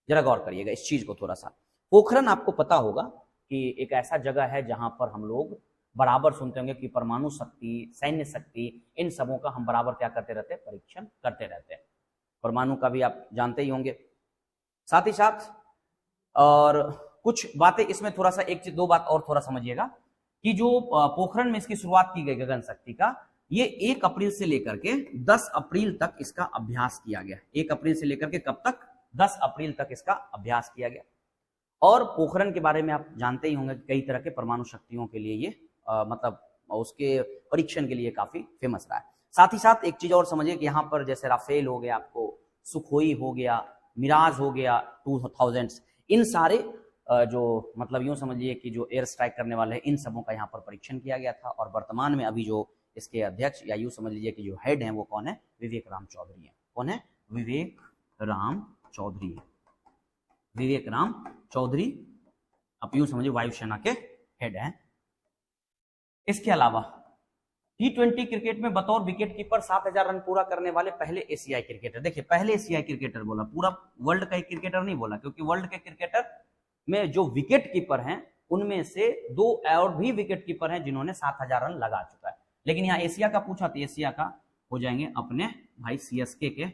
[SPEAKER 2] जरा गौर करिएगा इस चीज को थोड़ा सा। पोखरण आपको पता होगा कि एक ऐसा जगह है जहां पर हम लोग बराबर सुनते होंगे कि परमाणु शक्ति, सैन्य शक्ति, इन सबों का हम बराबर क्या करते रहते हैं, परीक्षण करते रहते हैं। परमाणु का भी आप जानते ही होंगे। साथ ही साथ और कुछ बातें इसमें थोड़ा सा, एक दो बात और थोड़ा समझिएगा कि जो पोखरण में इसकी शुरुआत की गई गगन शक्ति का, ये 1 अप्रैल से लेकर के 10 अप्रैल तक इसका अभ्यास किया गया। 1 अप्रैल से लेकर के कब तक, 10 अप्रैल तक इसका अभ्यास किया गया। और पोखरण के बारे में आप जानते ही होंगे कि कई तरह के परमाणु शक्तियों के लिए ये मतलब उसके परीक्षण के लिए काफी फेमस रहा है। साथ ही साथ एक चीज और समझिए कि यहाँ पर जैसे राफेल हो गया, आपको सुखोई हो गया, मिराज हो गया 2000, इन सारे जो मतलब यूं समझिए कि जो एयर स्ट्राइक करने वाले हैं, इन सबों का यहाँ पर परीक्षण किया गया था। और वर्तमान में अभी जो इसके अध्यक्ष या यूं समझ लीजिए कि जो हेड हैं वो कौन है, विवेक राम चौधरी है। कौन है, विवेक राम चौधरी है। विवेक राम चौधरी आप यूं समझिए वायुसेना के हेड हैं। इसके अलावा T20 क्रिकेट में बतौर विकेट कीपर 7000 रन पूरा करने वाले पहले एशियाई क्रिकेटर। देखिए पहले एशियाई क्रिकेटर बोला, पूरा वर्ल्ड का एक क्रिकेटर नहीं बोला, क्योंकि वर्ल्ड के क्रिकेटर में जो विकेट कीपर हैं उनमें से 2 और भी विकेट कीपर हैं जिन्होंने 7000 रन लगा चुका है। लेकिन यहाँ एशिया का पूछा तो एशिया का हो जाएंगे अपने भाई CSK के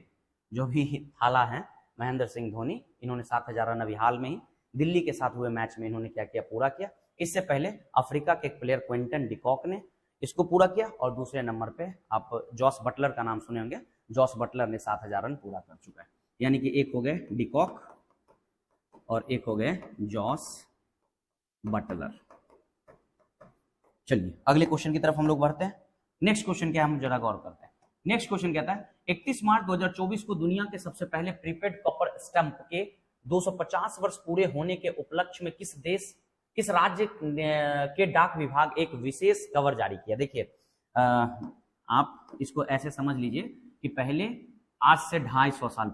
[SPEAKER 2] जो भी थाला हैं, महेंद्र सिंह धोनी। इन्होंने 7000 रन अभी हाल में ही दिल्ली के साथ हुए मैच में इन्होंने क्या किया, पूरा किया। इससे पहले अफ्रीका के एक प्लेयर क्विंटन डिकॉक ने इसको पूरा किया। और दूसरे नंबर पे आप जॉस बटलर का नाम सुने होंगे, जॉस बटलर ने 7000 रन पूरा कर चुका है। यानी कि एक हो गए डिकॉक और एक हो गए जॉस बटलर। चलिए अगले क्वेश्चन की तरफ हम लोग बढ़ते हैं। नेक्स्ट क्वेश्चन क्या है, हम जरा गौर करते हैं। नेक्स्ट क्वेश्चन कहता है 31 मार्च 2024 को दुनिया के सबसे पहले प्रीपेड कॉपर स्टैंप के 250 वर्ष पूरे होने के उपलक्ष्य में किस राज्य के डाक विभाग एक विशेष कवर जारी किया। देखिए आप इसको ऐसे समझ लीजिए कि पहले आज से 250 साल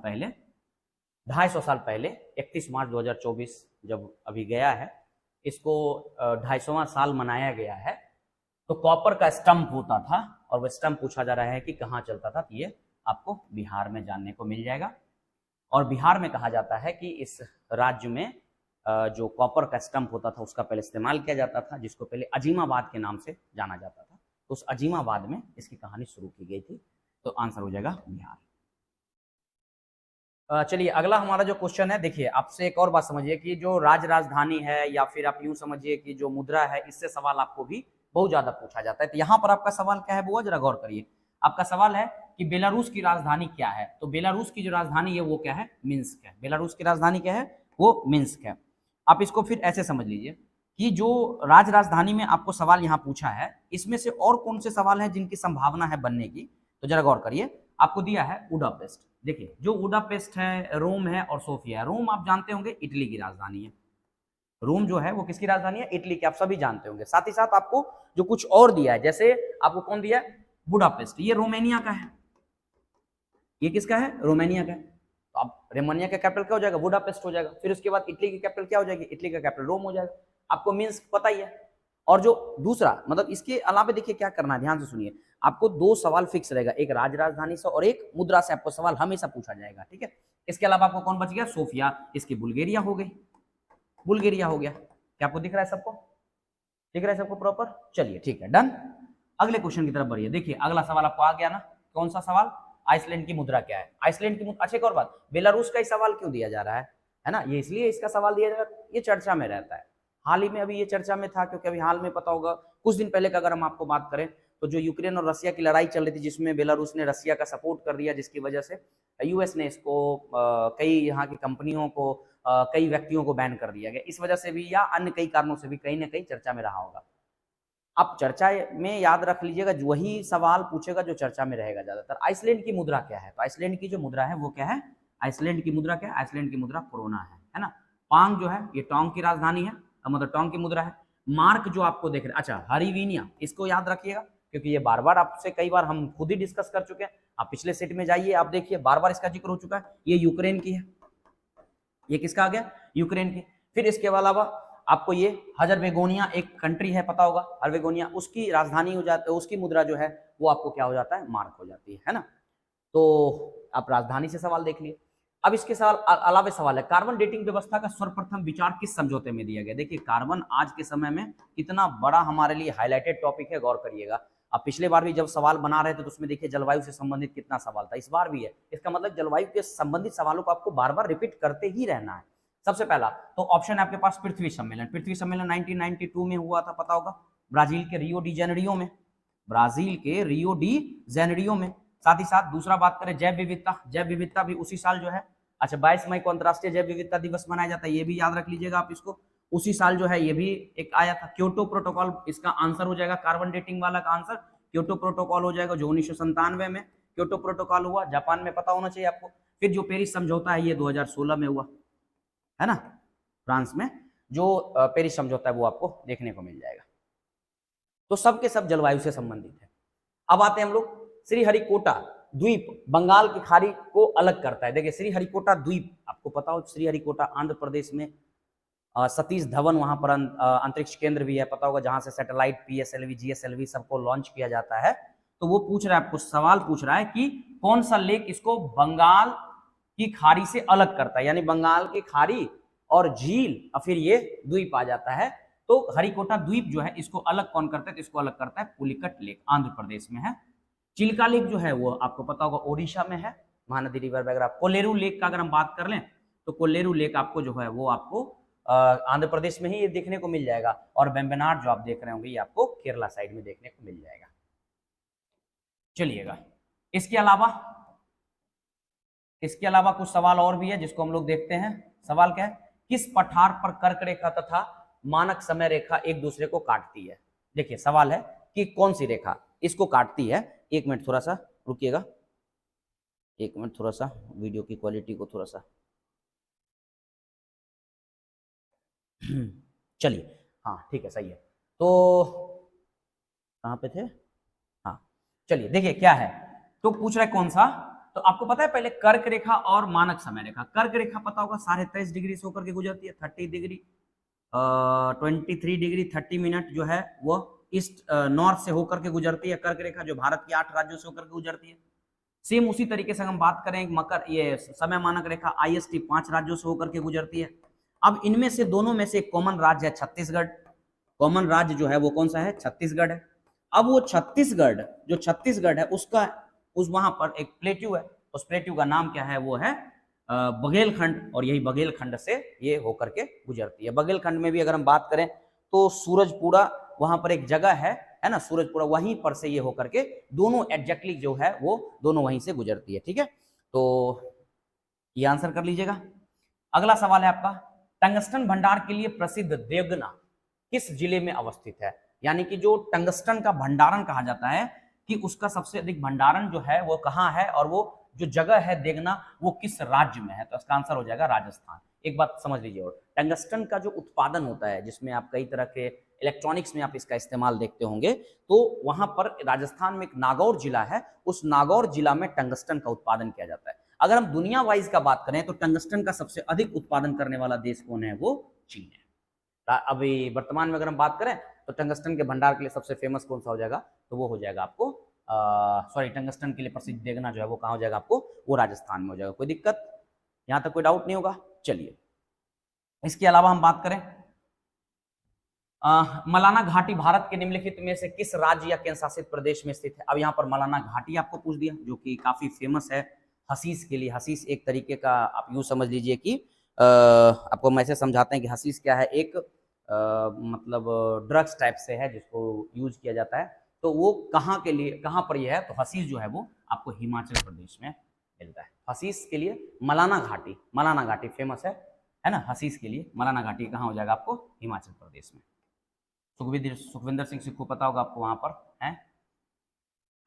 [SPEAKER 2] पहले 31 मार्च 2024 जब अभी गया है, इसको 250वां साल मनाया गया है। तो कॉपर का स्टंप होता था और वह स्टंप पूछा जा रहा है कि कहाँ चलता था, तो ये आपको बिहार में जानने को मिल जाएगा। और बिहार में कहा जाता है कि इस राज्य में जो कॉपर का स्टंप होता था उसका पहले इस्तेमाल किया जाता था, जिसको पहले अजीमाबाद के नाम से जाना जाता था। तो उस अजीमाबाद में इसकी कहानी शुरू की गई थी। तो आंसर हो जाएगा बिहार। चलिए अगला हमारा जो क्वेश्चन है, देखिए आपसे एक और बात समझिए कि जो राजधानी है या फिर आप यूं समझिए कि जो मुद्रा है, इससे सवाल आपको भी बहुत ज्यादा पूछा जाता है। तो यहाँ पर आपका सवाल क्या है बुआ, जरा गौर करिए। आपका सवाल है कि बेलारूस की राजधानी क्या है। तो बेलारूस की जो राजधानी है वो क्या है, मिन्स्क है। बेलारूस की राजधानी क्या है, वो मिन्स्क है। आप इसको फिर ऐसे समझ लीजिए कि जो राजधानी में आपको सवाल यहाँ पूछा है, इसमें से और कौन से सवाल हैं जिनकी संभावना है बनने की। तो जरा गौर करिए, आपको दिया है बुडापेस्ट। देखिए जो बुडापेस्ट है, रोम है और सोफिया है। रोम आप जानते होंगे इटली की राजधानी है। रोम जो है वो किसकी राजधानी है, इटली की, आप सभी जानते होंगे। साथ ही साथ आपको जो कुछ और दिया है, जैसे आपको कौन दिया है, बुडापेस्ट, ये रोमानिया का है। ये किसका है, रोमानिया का है। तो अब रोमानिया का कैपिटल क्या हो जाएगा, बुडापेस्ट हो जाएगा। फिर उसके बाद इटली की कैपिटल क्या हो जाएगी, इटली का कैपिटल रोम हो जाएगा। आपको मिन्स्क पता ही है। और जो दूसरा मतलब इसके अलावा देखिए क्या करना है, ध्यान से सुनिए। आपको 2 सवाल फिक्स रहेगा, एक राजधानी से और एक मुद्रा से आपको सवाल हमेशा पूछा जाएगा, ठीक है। इसके अलावा आपको कौन बच गया, सोफिया, इसकी बुल्गारिया हो गई, बुल्गारिया हो गया। क्या आपको दिख रहा है सबको, दिख रहा है सबको प्रॉपर। चलिए ठीक है, डन। अगले क्वेश्चन की तरफ बढ़िए। देखिए अगला सवाल आपको आ गया ना, कौन सा सवाल, आइसलैंड की मुद्रा क्या है। आइसलैंड की मुद्रा, अच्छा एक और बात, बेलारूस का ही सवाल क्यों दिया जा रहा है ना, ये इसलिए इसका सवाल दिया जा रहा है, ये चर्चा में रहता है। हाल ही में अभी ये चर्चा में था, क्योंकि अभी हाल में पता होगा कुछ दिन पहले का अगर हम आपको बात करें तो जो यूक्रेन और रसिया की लड़ाई चल रही थी, जिसमें बेलारूस ने रसिया का सपोर्ट कर दिया, जिसकी वजह से यूएस ने इसको कई यहाँ की कंपनियों को कई व्यक्तियों को बैन कर दिया गया। इस वजह से भी या अन्य कई कारणों से भी कहीं ना कहीं चर्चा में रहा होगा। आप चर्चा में याद रख लीजिएगा, वही सवाल पूछेगा जो चर्चा में रहेगा ज्यादातर। आइसलैंड की मुद्रा क्या है, तो आइसलैंड की जो मुद्रा है वो क्या है, आइसलैंड की मुद्रा क्या है, आइसलैंड की मुद्रा कोरोना है ना। पांग जो है ये टोंग की राजधानी है, मतलब टोंग की मुद्रा है। मार्क जो आपको देख रहे हैं, अच्छा हरिवीनिया, इसको याद रखिएगा क्योंकि ये बार बार आपसे कई बार हम खुद ही डिस्कस कर चुके हैं। आप पिछले सेट में जाइए, आप देखिए बार बार इसका जिक्र हो चुका है। ये यूक्रेन की है, ये किसका आ गया, यूक्रेन की। फिर इसके अलावा आपको ये हर्जेगोविना एक कंट्री है, पता होगा हर्जेगोविना, उसकी राजधानी हो जाती है, उसकी मुद्रा जो है वो आपको क्या हो जाता है, मार्क हो जाती है ना। तो आप राजधानी से सवाल देख लिए। अब इसके अलावा सवाल है, कार्बन डेटिंग व्यवस्था का सर्वप्रथम विचार किस समझौते में दिया गया। देखिए कार्बन आज के समय में कितना बड़ा हमारे लिए हाईलाइटेड टॉपिक है, गौर करिएगा। अब पिछले बार भी जब सवाल बना रहे थे तो उसमें देखिए जलवायु से संबंधित कितना सवाल था, इस बार भी है। इसका मतलब जलवायु के संबंधित सवालों को आपको बार बार रिपीट करते ही रहना है। सबसे पहला तो ऑप्शन है आपके पास पृथ्वी सम्मेलन। पृथ्वी सम्मेलन 1992 में हुआ था, पता होगा, ब्राजील के रियो डी जेनेरियो में, ब्राजील के रियो डी जेनेरियो में। साथ ही साथ दूसरा बात करें जैव विविधता, जैव विविधता भी उसी साल जो है, अच्छा 22 मई को अंतरराष्ट्रीय जैव विविधता दिवस मनाया जाता है, ये भी याद रख लीजिएगा आप इसको। उसी साल जो है ये भी एक आया था। क्योटो प्रोटोकॉल, इसका आंसर हो जाएगा कार्बन डेटिंग वाला का आंसर क्योटो प्रोटोकॉल हो जाएगा, जो 1997 में क्योटो प्रोटोकॉल हुआ, जापान में, पता होना चाहिए आपको। फिर जो पेरिस समझौता है ये 2016 में हुआ है ना, फ्रांस में जो पेरिस समझौता है वो आपको देखने को मिल जाएगा। तो सब के सब जलवायु से संबंधित है। अब आते हैं हम लोग, श्रीहरिकोटा द्वीप बंगाल की खाड़ी को अलग करता है। देखिए श्रीहरिकोटा द्वीप, आपको पता हो श्रीहरिकोटा आंध्र प्रदेश में, सतीश धवन वहां पर अंतरिक्ष केंद्र भी है, पता होगा, जहां से सैटेलाइट पीएसएलवी जीएसएलवी सबको लॉन्च किया जाता है। तो वो पूछ रहा है आपको, सवाल पूछ रहा है कि कौन सा लेक इसको बंगाल की खाड़ी से अलग करता है, यानी बंगाल की खाड़ी और झील और फिर ये द्वीप आ जाता है। तो हरिकोटा द्वीप जो है इसको अलग कौन करता है, तो इसको अलग करता है पुलिकट लेक, आंध्र प्रदेश में है। चिल्का लेक जो है वो आपको पता होगा ओडिशा में है, महानदी रिवर वगैरह। कोलेरू लेक का अगर हम बात कर लें तो कोलेरू लेक आपको जो है वो आपको आंध्र प्रदेश में ही ये देखने को मिल जाएगा, और वेम्बनाड जो आप देख रहे होंगे ये आपको केरला साइड में देखने को मिल जाएगा। चलिएगा, इसके अलावा कुछ सवाल और भी है जिसको हम लोग देखते हैं। सवाल क्या है, किस पठार पर कर्क रेखा तथा मानक समय रेखा एक दूसरे को काटती है। देखिए सवाल है कि कौन सी रेखा इसको काटती है। एक मिनट थोड़ा सा रुकिएगा, एक मिनट, थोड़ा सा वीडियो की क्वालिटी को थोड़ा सा चलिए, हाँ ठीक है, सही है। तो कहाँ पे थे, हाँ चलिए, देखिए क्या है, तो पूछ रहा है कौन सा। तो आपको पता है पहले कर्क रेखा और मानक समय रेखा। कर्क रेखा पता होगा 23.5 डिग्री से होकर के गुजरती है, 30 डिग्री 23 डिग्री 30 मिनट जो है वो ईस्ट नॉर्थ से होकर के गुजरती है कर्क रेखा, जो भारत के 8 राज्यों से होकर के गुजरती है। सेम उसी तरीके से हम बात करें मकर, ये समय मानक रेखा IST 5 राज्यों से होकर के गुजरती है। अब इनमें से दोनों में से एक कॉमन राज्य है छत्तीसगढ़। कॉमन राज्य जो है वो कौन सा है, छत्तीसगढ़ है। अब वो छत्तीसगढ़, जो छत्तीसगढ़ है उसका वहां पर एक प्लेट्यू है, उस प्लेट्यू का नाम क्या है, वो है बघेलखंड, और यही बघेलखंड से ये होकर के गुजरती है। बघेलखंड में भी अगर हम बात करें तो सूरजपुरा वहां पर एक जगह है ना, सूरजपुरा, वहीं पर से ये होकर के दोनों एग्जैक्टली जो है वो दोनों वहीं से गुजरती है। ठीक है, तो ये आंसर कर लीजिएगा। अगला सवाल है आपका, टंगस्टन भंडार के लिए प्रसिद्ध देवगना किस जिले में अवस्थित है। यानी कि जो टंगस्टन का भंडारण कहा जाता है कि उसका सबसे अधिक भंडारण जो है वो कहाँ है, और वो जो जगह है देगना वो किस राज्य में है, तो इसका आंसर हो जाएगा राजस्थान। एक बात समझ लीजिए, और टंगस्टन का जो उत्पादन होता है जिसमें आप कई तरह के इलेक्ट्रॉनिक्स में आप इसका इस्तेमाल देखते होंगे, तो वहां पर राजस्थान में एक नागौर जिला है, उस नागौर जिला में टंगस्टन का उत्पादन किया जाता है। अगर हम दुनिया वाइज का बात करें तो टंगस्टन का सबसे अधिक उत्पादन करने वाला देश कौन है, वो चीन है। अभी वर्तमान में अगर हम बात करें तो टंगस्टन के भंडार के लिए सबसे फेमस कौन सा हो जाएगा, तो वो हो जाएगा आपको टंगस्टन के लिए प्रसिद्ध देगना जो है वो कहाँ हो जाएगा आपको, वो राजस्थान में हो जाएगा। कोई दिक्कत, यहां तक कोई डाउट नहीं होगा। चलिए, इसके अलावा हम बात करें मलाना घाटी भारत के निम्नलिखित में से किस राज्य या केंद्र शासित प्रदेश में स्थित है। अब यहाँ पर मलाना घाटी आपको पूछ दिया, जो कि काफी फेमस है हसीस के लिए। हसीस एक तरीके का आप यूं समझ लीजिए कि आपको हम ऐसे समझाते हैं कि हसीस क्या है, एक मतलब ड्रग्स टाइप से है जिसको यूज किया जाता है। तो वो कहाँ के लिए, कहाँ पर यह है, तो हसीस जो है वो आपको हिमाचल प्रदेश में मिलता है। हसीस के लिए मलाना घाटी फेमस है ना, हसीस के लिए मलाना घाटी कहाँ हो जाएगा आपको, हिमाचल प्रदेश में। सुखविंदर सिंह सुक्खू पता होगा आपको, वहां पर है।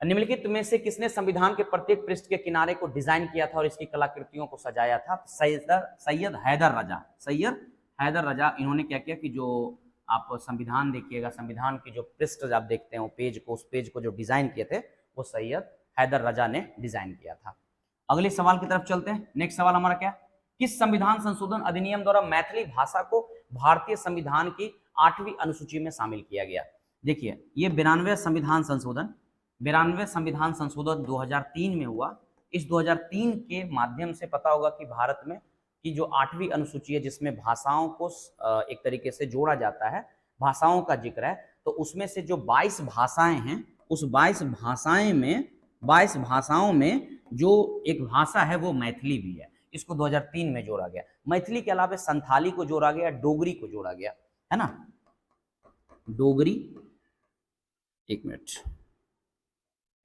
[SPEAKER 2] निम्नलिखित में से किसने संविधान के प्रत्येक पृष्ठ के किनारे को डिजाइन किया था और इसकी कलाकृतियों को सजाया था। सैयद हैदर रजा इन्होंने क्या किया कि जो आप संविधान देखिएगा, संविधान की जो पृष्ठ आप देखते हैं पेज को, उस पेज को जो डिजाइन किए थे वो सैयद हैदर रजा ने डिजाइन किया था। अगले सवाल की तरफ चलते हैं। नेक्स्ट सवाल हमारा क्या, किस संविधान संशोधन अधिनियम द्वारा मैथिली भाषा को भारतीय संविधान की 8वीं अनुसूची में शामिल किया गया। देखिए ये 92 संविधान संशोधन 2003 में हुआ। इस 2003 के माध्यम से पता होगा कि भारत में की जो 8वीं अनुसूची है जिसमें भाषाओं को एक तरीके से जोड़ा जाता है, भाषाओं का जिक्र है, तो उसमें से जो 22 भाषाएं हैं उस 22 भाषाओं में जो एक भाषा है वो मैथिली भी है। इसको 2003 में जोड़ा गया। मैथिली के अलावा संथाली को जोड़ा गया, डोगरी को जोड़ा गया, है ना। डोगरी, एक मिनट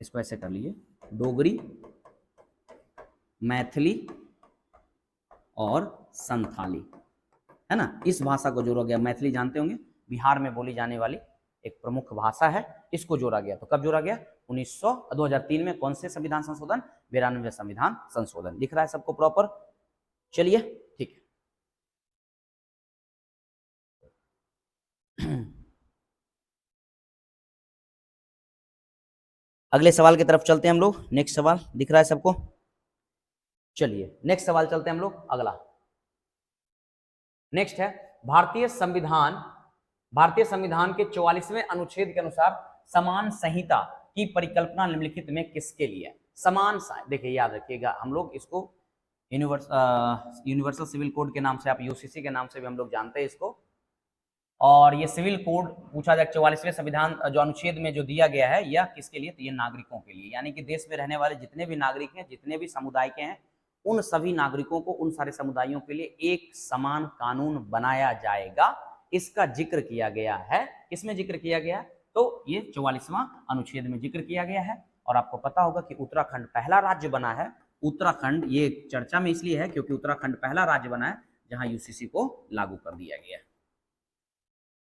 [SPEAKER 2] इसको ऐसे कर लिए, डोगरी, मैथिली और संथाली, है ना, इस भाषा को जोड़ा गया। मैथिली जानते होंगे बिहार में बोली जाने वाली एक प्रमुख भाषा है, इसको जोड़ा गया। तो कब जोड़ा गया? 2003 में। कौन से संविधान संशोधन? 92 संविधान संशोधन। दिख रहा है सबको प्रॉपर? चलिए ठीक है। अगले सवाल की तरफ चलते हैं हम लोग। नेक्स्ट सवाल दिख रहा है सबको? चलिए नेक्स्ट सवाल चलते हैं हम लोग। अगला नेक्स्ट है भारतीय संविधान के 44वें अनुच्छेद के अनुसार समान संहिता की परिकल्पना निम्नलिखित में किसके लिए है? समान, देखिए याद रखिएगा, हम लोग इसको यूनिवर्सल सिविल कोड के नाम से, आप यूसीसी के नाम से भी हम लोग जानते हैं इसको। और ये सिविल कोड पूछा जाए 44वें संविधान जो अनुच्छेद में जो दिया गया है यह किसके लिए? तो ये नागरिकों के लिए, यानी कि देश में रहने वाले जितने भी नागरिक हैं, जितने भी समुदाय के हैं, उन सभी नागरिकों को, उन सारे समुदायों के लिए एक समान कानून बनाया जाएगा, इसका जिक्र किया गया है। किसमें जिक्र किया गया? तो ये 44वां अनुच्छेद में जिक्र किया गया है। और आपको पता होगा कि उत्तराखंड पहला राज्य बना है। उत्तराखंड ये चर्चा में इसलिए है क्योंकि उत्तराखंड पहला राज्य बना है जहां यूसीसी को लागू कर दिया गया है।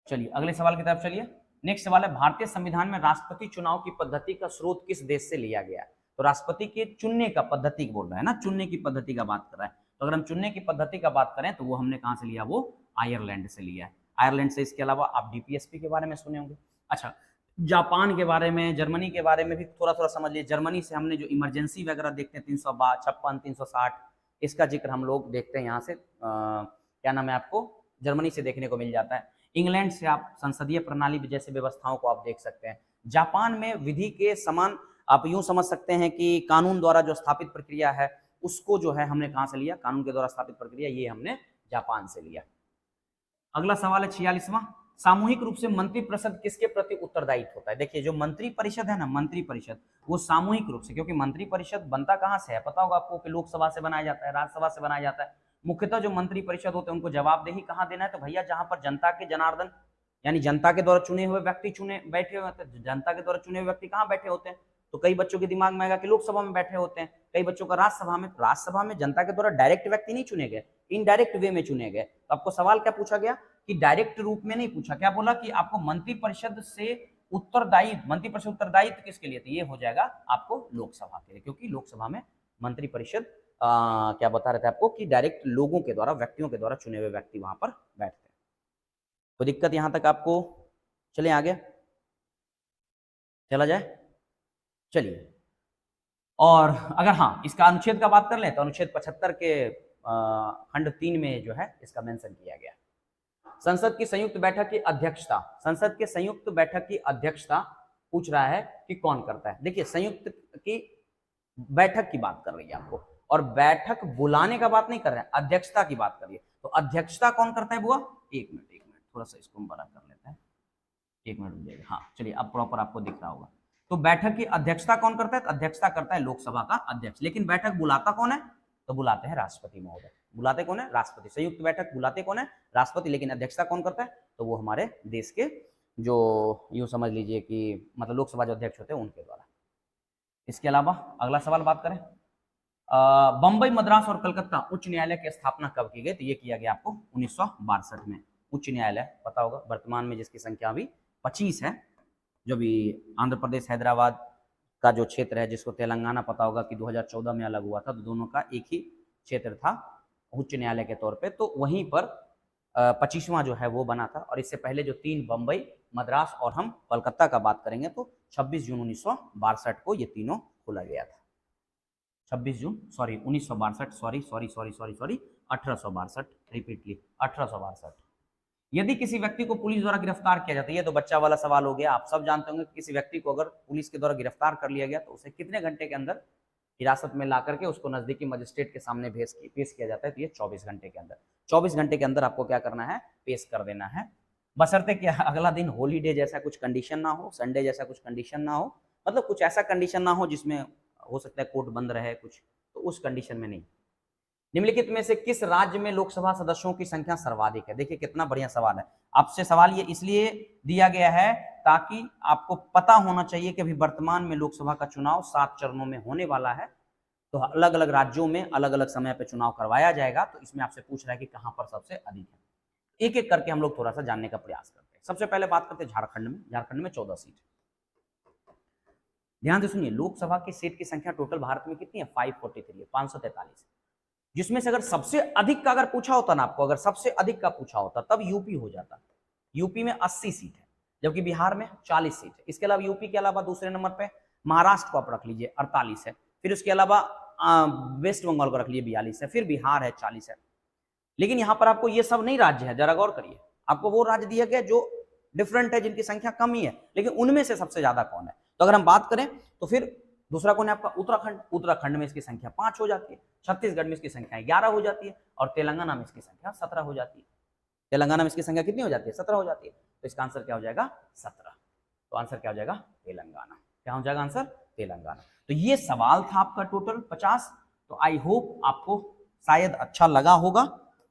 [SPEAKER 2] चलिए अगले सवाल की तरफ चलिए। नेक्स्ट सवाल है भारतीय संविधान में राष्ट्रपति चुनाव की पद्धति का स्रोत किस देश से लिया गया? तो राष्ट्रपति के चुनने का पद्धति बोल रहा है ना, चुनने की पद्धति का बात कर रहा है। तो अगर हम चुनने की पद्धति का बात करें तो वो हमने कहां से लिया? वो आयरलैंड से लिया है। आयरलैंड से। इसके अलावा आप डीपीएसपी के बारे में सुने होंगे। अच्छा, जापान के बारे में, जर्मनी के बारे में भी थोड़ा थोड़ा समझ लिए। जर्मनी से हमने जो इमरजेंसी वगैरह देखते हैं 356, 360, इसका जिक्र हम लोग देखते हैं यहाँ से। क्या नाम है आपको? जर्मनी से देखने को मिल जाता है। इंग्लैंड से आप संसदीय प्रणाली जैसे व्यवस्थाओं को आप देख सकते हैं। जापान में विधि के समान आप यूं समझ सकते हैं कि कानून द्वारा जो स्थापित प्रक्रिया है उसको जो है हमने कहां से लिया? कानून के द्वारा स्थापित प्रक्रिया ये हमने जापान से लिया। अगला सवाल है 46वां। सामूहिक रूप से मंत्रिपरिषद किसके प्रति उत्तरदायित्व होता है? देखिए जो मंत्रिपरिषद है ना, मंत्रिपरिषद वो सामूहिक रूप से, क्योंकि मंत्रिपरिषद बनता कहां से है? पता होगा आपको कि लोकसभा से बनाया जाता है, राज्यसभा से बनाया जाता है। मुख्यतः जो मंत्रिपरिषद होते हैं उनको जवाबदेही कहां देना है? तो भैया जहां पर जनता के जनार्दन यानी जनता के द्वारा चुने हुए व्यक्ति बैठे हुए होते हैं। जनता के द्वारा चुने हुए व्यक्ति कहां बैठे होते हैं? तो कई बच्चों के दिमाग में आएगा कि लोकसभा में बैठे होते हैं, कई बच्चों का राज्यसभा में। राज्यसभा में जनता के द्वारा डायरेक्ट व्यक्ति नहीं चुने गए, इनडायरेक्ट वे में चुने गए। तो आपको सवाल क्या पूछा गया कि डायरेक्ट रूप में नहीं पूछा, क्या बोला कि आपको मंत्रिपरिषद से मंत्रिपरिषद उत्तरदायित्व किसके लिए? तो ये हो जाएगा आपको लोकसभा के लिए, क्योंकि लोकसभा में मंत्रिपरिषद क्या बता रहे थे आपको कि डायरेक्ट लोगों के द्वारा, व्यक्तियों के द्वारा चुने हुए व्यक्ति वहां पर बैठते हैं। कोई दिक्कत यहां तक आपको? चलिए आगे चला जाए। चलिए, और अगर हाँ इसका अनुच्छेद का बात कर लें तो अनुच्छेद 75 के खंड 3 में जो है इसका मेंशन किया गया। संसद की संयुक्त बैठक की अध्यक्षता, संसद के संयुक्त बैठक की अध्यक्षता पूछ रहा है कि कौन करता है? देखिए संयुक्त की बैठक की बात कर रही है आपको, और बैठक बुलाने का बात नहीं कर रहे हैं, अध्यक्षता की बात कर रही है। तो अध्यक्षता कौन करता है बुआ? एक मिनट थोड़ा सा इसको हम बड़ा कर लेते हैं, एक मिनट रुक जाइए। हाँ चलिए अब प्रॉपर आपको दिख रहा होगा। तो बैठक की अध्यक्षता कौन करता है? तो अध्यक्षता करता है लोकसभा का अध्यक्ष। लेकिन बैठक बुलाता कौन है? तो बुलाते हैं राष्ट्रपति महोदय। बुलाते कौन है? राष्ट्रपति। संयुक्त बैठक बुलाते कौन है? राष्ट्रपति। लेकिन अध्यक्षता कौन करता है? तो वो हमारे देश के जो यूं समझ लीजिए कि मतलब लोकसभा जो अध्यक्ष होते हैं उनके द्वारा। इसके अलावा अगला सवाल बात करें, बंबई, मद्रास और कलकत्ता उच्च न्यायालय की स्थापना कब की गई? तो ये किया गया आपको 1962 में। उच्च न्यायालय पता होगा वर्तमान में जिसकी संख्या अभी 25 है, जो भी आंध्र प्रदेश हैदराबाद का जो क्षेत्र है, जिसको तेलंगाना पता होगा कि 2014 में अलग हुआ था, तो दोनों का एक ही क्षेत्र था उच्च न्यायालय के तौर पे। तो वहीं पर 25वां जो है वो बना था। और इससे पहले जो 3 बंबई, मद्रास और हम कोलकाता का बात करेंगे तो 26 जून 1962 को ये तीनों खोला गया था। 26 जून 1962 1862, रिपीटली 1862। यदि किसी व्यक्ति को पुलिस द्वारा गिरफ्तार किया जाता है, ये तो बच्चा वाला सवाल हो गया, आप सब जानते होंगे किसी व्यक्ति को अगर पुलिस के द्वारा गिरफ्तार कर लिया गया तो उसे कितने घंटे के अंदर हिरासत में ला करके उसको नजदीकी मजिस्ट्रेट के सामने पेश किया जाता है? तो ये 24 घंटे के अंदर, 24 घंटे के अंदर आपको क्या करना है? पेश कर देना है, बशर्ते कि अगला दिन हॉलीडे जैसा कुछ कंडीशन ना हो, संडे जैसा कुछ कंडीशन ना हो, मतलब कुछ ऐसा कंडीशन ना हो जिसमें हो सकता है कोर्ट बंद रहे कुछ, तो उस कंडीशन में नहीं। निम्नलिखित में से किस राज्य में लोकसभा सदस्यों की संख्या सर्वाधिक है? देखिए कितना बढ़िया सवाल है। आपसे सवाल ये इसलिए दिया गया है ताकि आपको पता होना चाहिए कि अभी वर्तमान में लोकसभा का चुनाव 7 चरणों में होने वाला है, तो अलग अलग राज्यों में अलग अलग समय पर चुनाव करवाया जाएगा, तो इसमें आपसे पूछ रहा है कि कहां पर सबसे अधिक है। एक एक करके हम लोग थोड़ा सा जानने का प्रयास करते हैं। सबसे पहले बात करते हैं झारखंड में 14 सीट। ध्यान से सुनिए, लोकसभा की सीट की संख्या टोटल भारत में कितनी है? 543 है, 543, जिसमें से अगर सबसे अधिक का अगर पूछा होता ना आपको, अगर सबसे अधिक का पूछा होता तब यूपी हो जाता। यूपी में 80 सीट है, जबकि बिहार में 40 सीट है। इसके अलावा यूपी के अलावा दूसरे नंबर पे महाराष्ट्र को आप रख लीजिए, 48 है, फिर उसके अलावा वेस्ट बंगाल को रख लीजिए, 42 है, फिर बिहार है, 40 है। लेकिन यहां पर आपको ये सब नहीं राज्य है, जरा गौर करिए, आपको वो राज्य दिया गया जो डिफरेंट है, जिनकी संख्या कम ही है, लेकिन उनमें से सबसे ज्यादा कौन है? तो अगर हम बात करें तो फिर दूसरा कौन है आपका? उत्तराखंड। उत्तराखंड में इसकी संख्या 5 हो जाती है, छत्तीसगढ़ में इसकी संख्या 11 हो जाती है, और तेलंगाना में इसकी संख्या 17 हो जाती है। तेलंगाना में इसकी संख्या कितनी हो जाती है? 17 हो जाती है। तो इसका आंसर क्या हो जाएगा? 17। तो आंसर क्या हो जाएगा? तेलंगाना। क्या हो जाएगा आंसर? तेलंगाना। तो ये सवाल था आपका टोटल 50। तो आई होप आपको शायद अच्छा लगा होगा,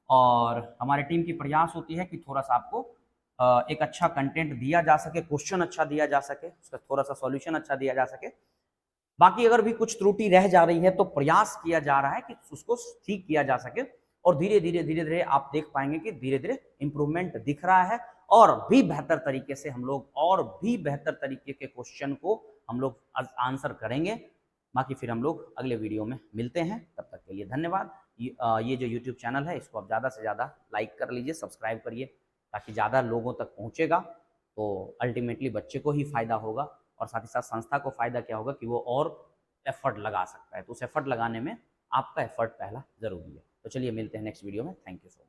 [SPEAKER 2] और हमारी टीम की प्रयास होती है कि थोड़ा सा आपको एक अच्छा कंटेंट दिया जा सके, क्वेश्चन अच्छा दिया जा सके, उसका थोड़ा सा सॉल्यूशन अच्छा दिया जा सके। बाकी अगर भी कुछ त्रुटि रह जा रही है तो प्रयास किया जा रहा है कि उसको ठीक किया जा सके, और धीरे धीरे आप देख पाएंगे कि धीरे धीरे इंप्रूवमेंट दिख रहा है, और भी बेहतर तरीके से हम लोग और भी बेहतर तरीके के क्वेश्चन को हम लोग आंसर करेंगे। बाकी फिर हम लोग अगले वीडियो में मिलते हैं, तब तक के लिए धन्यवाद। ये जो YouTube चैनल है इसको आप ज़्यादा से ज़्यादा लाइक कर लीजिए, सब्सक्राइब करिए, ताकि ज़्यादा लोगों तक पहुँचेगा तो अल्टीमेटली बच्चे को ही फ़ायदा होगा, और साथ ही साथ संस्था को फ़ायदा क्या होगा कि वो और एफर्ट लगा सकता है। तो उस एफर्ट लगाने में आपका एफर्ट पहला ज़रूरी है। तो चलिए मिलते हैं नेक्स्ट वीडियो में। Thank you so much.